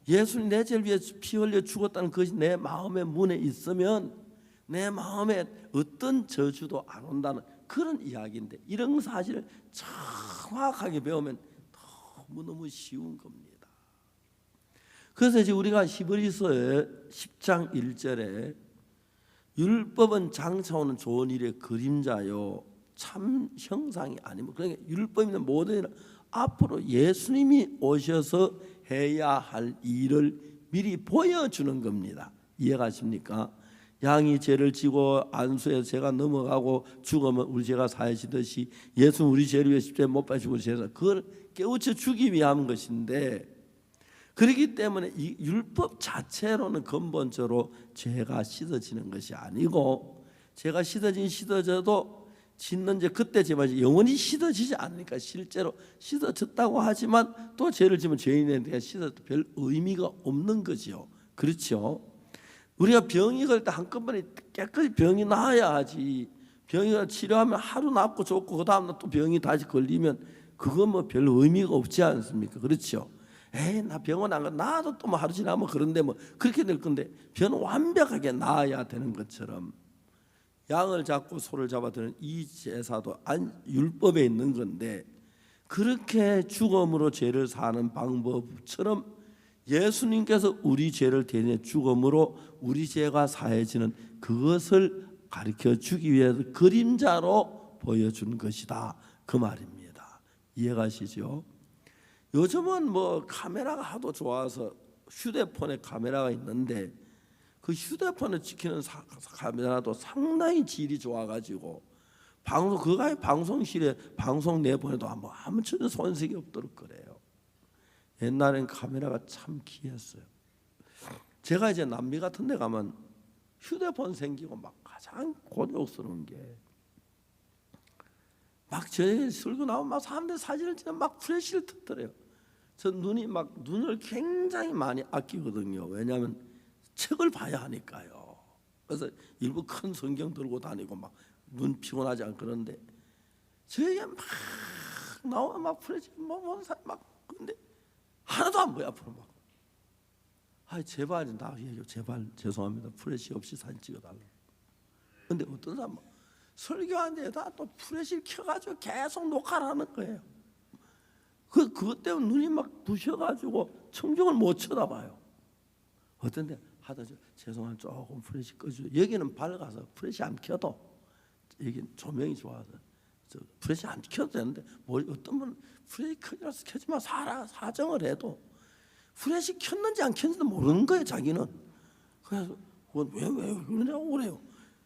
예수님 내 죄를 위해 피 흘려 죽었다는 것이 내 마음의 문에 있으면 내 마음에 어떤 저주도 안 온다는 그런 이야기인데, 이런 사실을 정확하게 배우면 너무너무 쉬운 겁니다. 그래서 이제 우리가 히브리서의 10장 1절에 율법은 장차오는 좋은 일의 그림자요 참 형상이 아니면, 그러니까 율법이면 모든 일은 앞으로 예수님이 오셔서 해야 할 일을 미리 보여주는 겁니다. 이해가십니까? 양이 죄를 지고 안수해서 죄가 넘어가고 죽으면 우리 죄가 사해지듯이 예수는 우리 죄를 위해 십자가에 못 박히고 죄를, 그걸 깨우쳐 주기 위한 것인데, 그렇기 때문에 이 율법 자체로는 근본적으로 죄가 씻어지는 것이 아니고, 죄가 씻어져도 짓는 죄 그때 죄만 영원히 씻어지지 않으니까 실제로 씻어졌다고 하지만 또 죄를 지면 죄인에 대해 씻어도 별 의미가 없는 거지요. 그렇죠? 우리가 병이 걸 때 한꺼번에 깨끗이 병이 나아야 하지, 병이 치료하면 하루 낫고 좋고 그 다음날 또 병이 다시 걸리면 그건 뭐 별 의미가 없지 않습니까? 그렇죠? 나 병원 안 가, 나도 또 뭐 하루 지나면 그런데 뭐 그렇게 될 건데, 병은 완벽하게 나아야 되는 것처럼 양을 잡고 소를 잡아드는 이 제사도 율법에 있는 건데, 그렇게 죽음으로 죄를 사는 방법처럼 예수님께서 우리 죄를 대신해 죽음으로 우리 죄가 사해지는 그것을 가르쳐 주기 위해서 그림자로 보여준 것이다, 그 말입니다. 이해가시죠? 요즘은 뭐 카메라가 하도 좋아서 휴대폰에 카메라가 있는데 그 휴대폰을 찍히는 카메라도 상당히 질이 좋아가지고 방송실에 방송 내보내도 아무 손색이 없도록 그래요. 옛날엔 카메라가 참 귀했어요. 제가 이제 남미 같은 데 가면 휴대폰 생기고 막 가장 곤욕스러운 게, 막 저녁에 술고 나오면 막 사람들 사진을 찍으면 막 플래시를 틀더래요. 저 눈을 굉장히 많이 아끼거든요. 왜냐하면 책을 봐야 하니까요. 그래서 일부 큰 성경 들고 다니고 막 눈 피곤하지 않고, 그런데 저에게 막 나오면 막 플래시 막 근데 하나도 안 보여 앞으로 막. 제발 나 얘기해, 제발 죄송합니다. 플래시 없이 사진 찍어달라. 근데 어떤 사람은 설교하는데다 또 플래시를 켜가지고 계속 녹화를 하는 거예요. 그것 때문에 눈이 막 부셔가지고 청중을 못 쳐다봐요. 어떤데 하다 죄송한 조금 플래시 꺼주세요. 여기는 밝아서 플래시 안 켜도, 여기는 조명이 좋아서 플래시 안 켜도 되는데, 뭐 어떤 분은 플래시 켜지라서 켜지만 사정을 해도 플래시 켰는지 안 켰는지도 모르는 거예요, 자기는. 그래서 왜 그러냐고 그래요.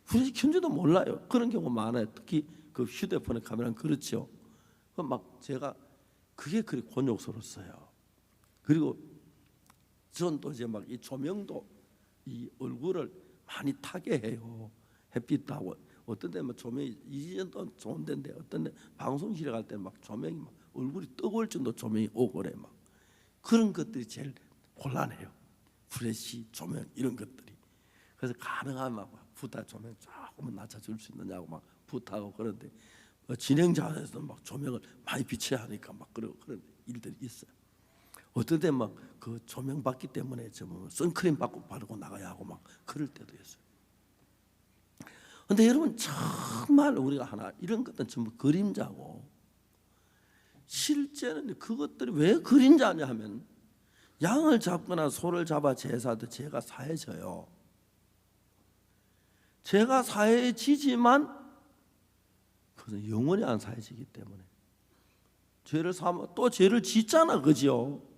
플래시 켰는지도 몰라요. 그런 경우 많아요. 특히 그 휴대폰의 카메라는 그렇죠. 막 제가 그게 그리 곤욕스러웠어요. 그리고 전 또 이제 막 이 조명도 이 얼굴을 많이 타게 해요. 햇빛도 하고, 어떤 데는 조명이 이전도 좋은 데인데 어떤 데 방송실에 갈 때는 막 조명이 막 얼굴이 뜨거울 정도 조명이 오고 그래. 막 그런 것들이 제일 곤란해요. 플래시 조명 이런 것들이. 그래서 가능하면 막 부탁 조명 조금만 낮춰줄 수 있느냐고 막 부탁하고, 그런데 진행자에서는 막 조명을 많이 비춰야 하니까 막 그런 일들이 있어요. 어떤 때 막 그 조명 받기 때문에 선크림 바르고 나가야 하고 막 그럴 때도 있어요. 근데 여러분 정말 우리가 하나 이런 것들은 전부 그림자고, 실제는 그것들이 왜 그림자냐 하면 양을 잡거나 소를 잡아 제사도 죄가 사해져요. 죄가 사해지지만 그것은 영원히 안 사해지기 때문에 죄를 사면 또 죄를 짓잖아, 그죠?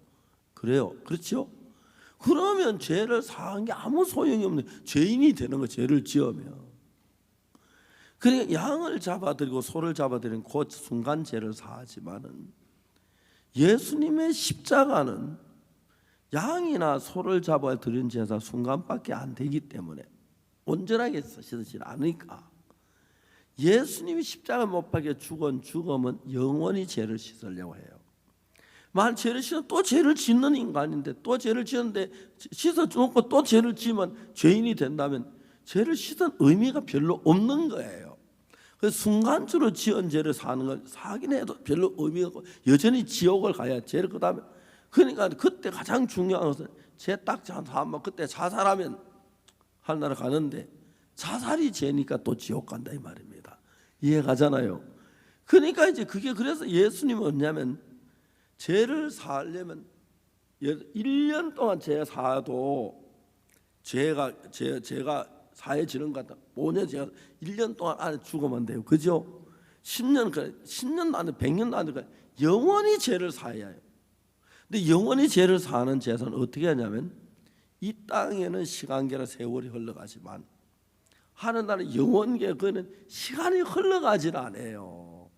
그래요, 그렇죠? 그러면 죄를 사한 게 아무 소용이 없는 죄인이 되는 거, 죄를 지으면. 그러니까 양을 잡아들이고 소를 잡아들이는 그 순간 죄를 사하지만은 예수님의 십자가는 양이나 소를 잡아들인 제사 순간밖에 안 되기 때문에 온전하게 씻어지지 않으니까 예수님이 십자가 못 박혀 죽은 죽음은 영원히 죄를 씻으려고 해요. 만약 죄를 씻으면 또 죄를 짓는 인간인데, 또 죄를 짓는데 씻어주고 또 죄를 지으면 죄인이 된다면 죄를 씻은 의미가 별로 없는 거예요. 그래서 순간적으로 지은 죄를 사는 건 사긴 해도 별로 의미가 없고 여전히 지옥을 가야 죄를, 그 다음에 그러니까 그때 가장 중요한 것은 죄 딱 사면 그때 자살하면 하늘나라 가는데 자살이 죄니까 또 지옥 간다 이 말입니다. 이해가잖아요. 그러니까 이제 그게, 그래서 예수님은 뭐냐면 죄를 사하려면 1년 동안 죄 사도 죄가 사해지는 것 같다. 5년 제가 1년 동안 안에 죽으면 돼요. 그죠? 10년 안에 100년 안에 영원히 죄를 사해야 해요. 근데 영원히 죄를 사하는 제사는 어떻게 하냐면 이 땅에는 시간계나 세월이 흘러가지만 하늘나라의 영원계, 그거는 시간이 흘러가질 않아요.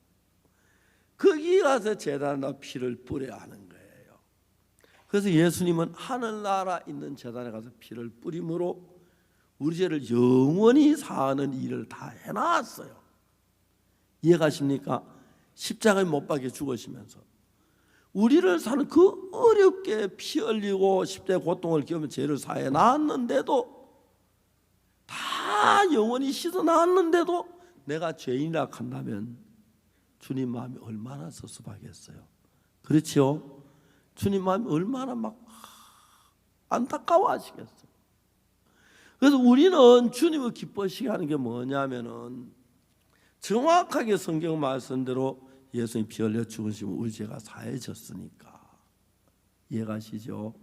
거기 가서 제단에다 피를 뿌려야 하는 거예요. 그래서 예수님은 하늘나라 있는 제단에 가서 피를 뿌림으로 우리 죄를 영원히 사하는 일을 다 해놨어요. 이해가십니까? 십자가에 못 박혀 죽으시면서 우리를 사는 그 어렵게 피 흘리고 십자가의 고통을 겪으면 죄를 사해 놨는데도, 다 영원히 씻어 놨는데도 내가 죄인이라 한다면 주님 마음이 얼마나 섭섭하겠어요. 그렇죠? 주님 마음이 얼마나 막 안타까워하시겠어요. 그래서 우리는 주님을 기뻐하시게 하는 게 뭐냐면은 정확하게 성경 말씀대로 예수님 피 흘려 죽으시면 우리 죄가 사해졌으니까. 이해가시죠?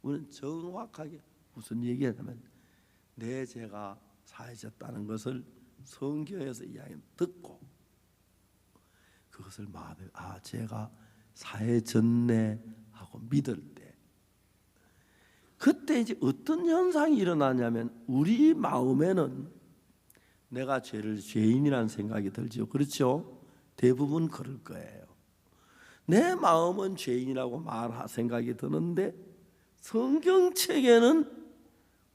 우리는 정확하게 무슨 얘기하냐면 내 죄가 사해졌다는 것을 성경에서 이야기 듣고 그것을 마음에 죄가 사해졌네 하고 믿을 때, 그때 이제 어떤 현상이 일어나냐면 우리 마음에는 내가 죄인이라는 생각이 들죠. 그렇죠? 대부분 그럴 거예요. 내 마음은 죄인이라고 말할 생각이 드는데 성경책에는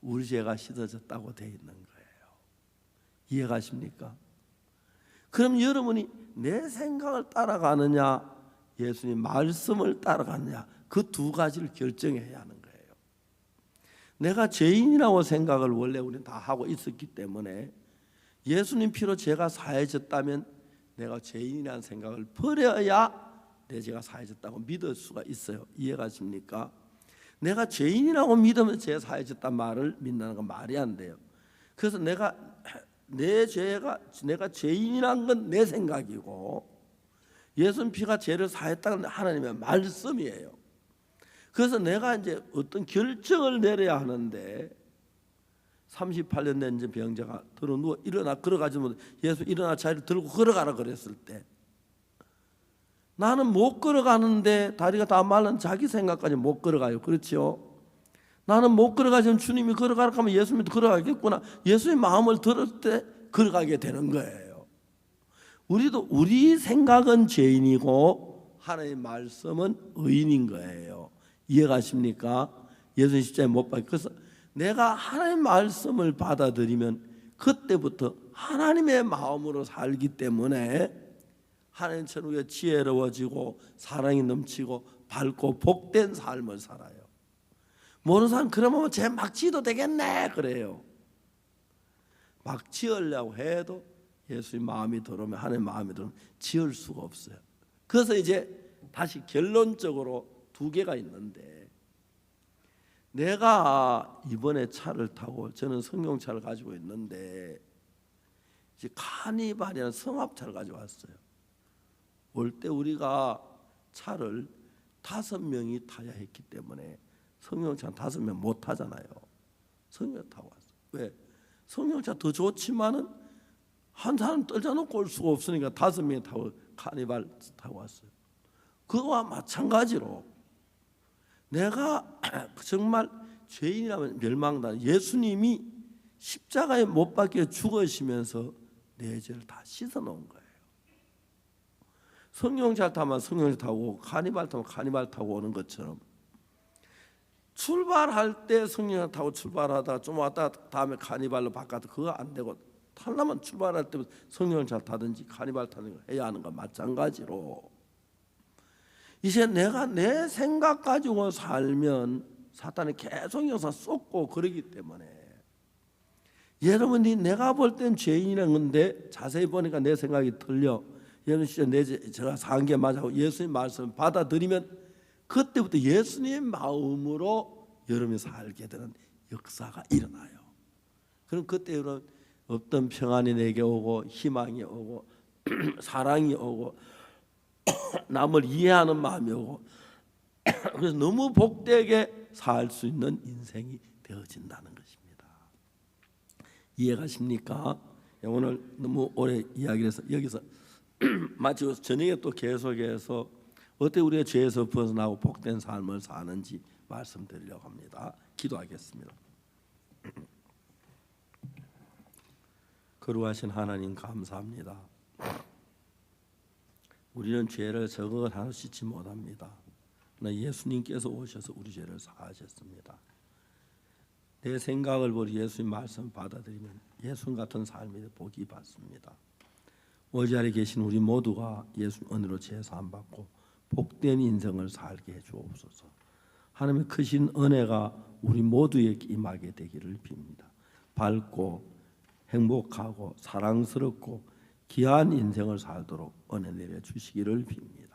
우리 죄가 씻어졌다고 되어 있는 거예요. 이해가십니까? 그럼 여러분이 내 생각을 따라가느냐 예수님 말씀을 따라가느냐, 그 두 가지를 결정해야 하는 거예요. 내가 죄인이라고 생각을 원래 우리는 다 하고 있었기 때문에 예수님 피로 죄가 사해졌다면 내가 죄인이라는 생각을 버려야 내 죄가 사해졌다고 믿을 수가 있어요. 이해가십니까? 내가 죄인이라고 믿으면 죄 사해졌단 말을 믿는 건 말이 안 돼요. 그래서 내가 죄인이란 건 내 생각이고 예수님 피가 죄를 사했다는 하나님의 말씀이에요. 그래서 내가 이제 어떤 결정을 내려야 하는데 38년 된 병자가 들어 누워 일어나 걸어가지고 예수 일어나 자리를 들고 걸어가라 그랬을 때 나는 못 걸어가는데 다리가 다 말른 자기 생각까지 못 걸어가요. 그렇죠? 나는 못 걸어가지면 주님이 걸어가라 하면 예수님도 걸어가겠구나. 예수의 마음을 들을 때 걸어가게 되는 거예요. 우리도 우리 생각은 죄인이고 하나님의 말씀은 의인인 거예요. 이해가십니까? 예수님 십자가에 못 박혀. 그래서 내가 하나님의 말씀을 받아들이면 그때부터 하나님의 마음으로 살기 때문에 하나님처럼 우리가 지혜로워지고 사랑이 넘치고 밝고 복된 삶을 살아요. 모르는 사람 그러면 쟤 막 지어도 되겠네 그래요. 막 지으려고 해도 예수님 마음이 들어오면, 하나님 마음이 들어오면 지을 수가 없어요. 그래서 이제 다시 결론적으로 두 개가 있는데, 내가 이번에 차를 타고, 저는 승용차를 가지고 있는데 이제 카니발이라는 승합차를 가지고 왔어요. 올 때 우리가 차를 5명이 타야 했기 때문에 승용차는 5명 못 타잖아요. 승용차 타고 왔어요. 왜? 승용차 더 좋지만은 한 사람 떨쳐놓고 올 수가 없으니까 5명이 타고 카니발 타고 왔어요. 그거와 마찬가지로 내가 정말 죄인이라면 멸망당, 예수님이 십자가에 못 박혀 죽으시면서 내 죄를 다 씻어놓은 거예요. 승용차 타면 승용차 타고 카니발 타면 카니발 타고 오는 것처럼, 출발할 때 승용차 타고 출발하다가 좀 왔다 다음에 카니발로 바꿔도 그거 안 되고, 타려면 출발할 때 승용차 타든지 카니발 타든지 해야 하는 거 마찬가지로, 이제 내가 내 생각 가지고 살면 사탄이 계속 여기서 쏟고 그러기 때문에, 여러분이 내가 볼 땐 죄인이라는 건데 자세히 보니까 내 생각이 틀려. 여러분 진짜 제가 산 게 맞아. 예수님 말씀을 받아들이면 그때부터 예수님 마음으로 여러분이 살게 되는 역사가 일어나요. 그럼 그때 여러분 어떤 평안이 내게 오고 희망이 오고 사랑이 오고 남을 이해하는 마음이 오고, 그래서 너무 복되게 살 수 있는 인생이 되어진다는 것입니다. 이해가십니까? 오늘 너무 오래 이야기를 해서 여기서 마치고 저녁에 또 계속해서 어떻게 우리가 죄에서 벗어나고 복된 삶을 사는지 말씀드리려고 합니다. 기도하겠습니다. 거룩하신 하나님 감사합니다. 우리는 죄를 적응을 하나 씻지 못합니다. 그러나 예수님께서 오셔서 우리 죄를 사하셨습니다. 내 생각을 버려 예수님 말씀 받아들이면 예수님 같은 삶이 복이 받습니다. 오늘 자리에 계신 우리 모두가 예수님 은혜로 죄 사함 받고 복된 인생을 살게 해 주옵소서. 하나님의 크신 은혜가 우리 모두에게 임하게 되기를 빕니다. 밝고 행복하고 사랑스럽고 귀한 인생을 살도록 은혜 내려 주시기를 빕니다.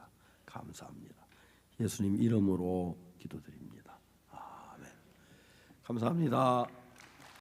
감사합니다. 예수님 이름으로 기도드립니다. 아멘. 감사합니다.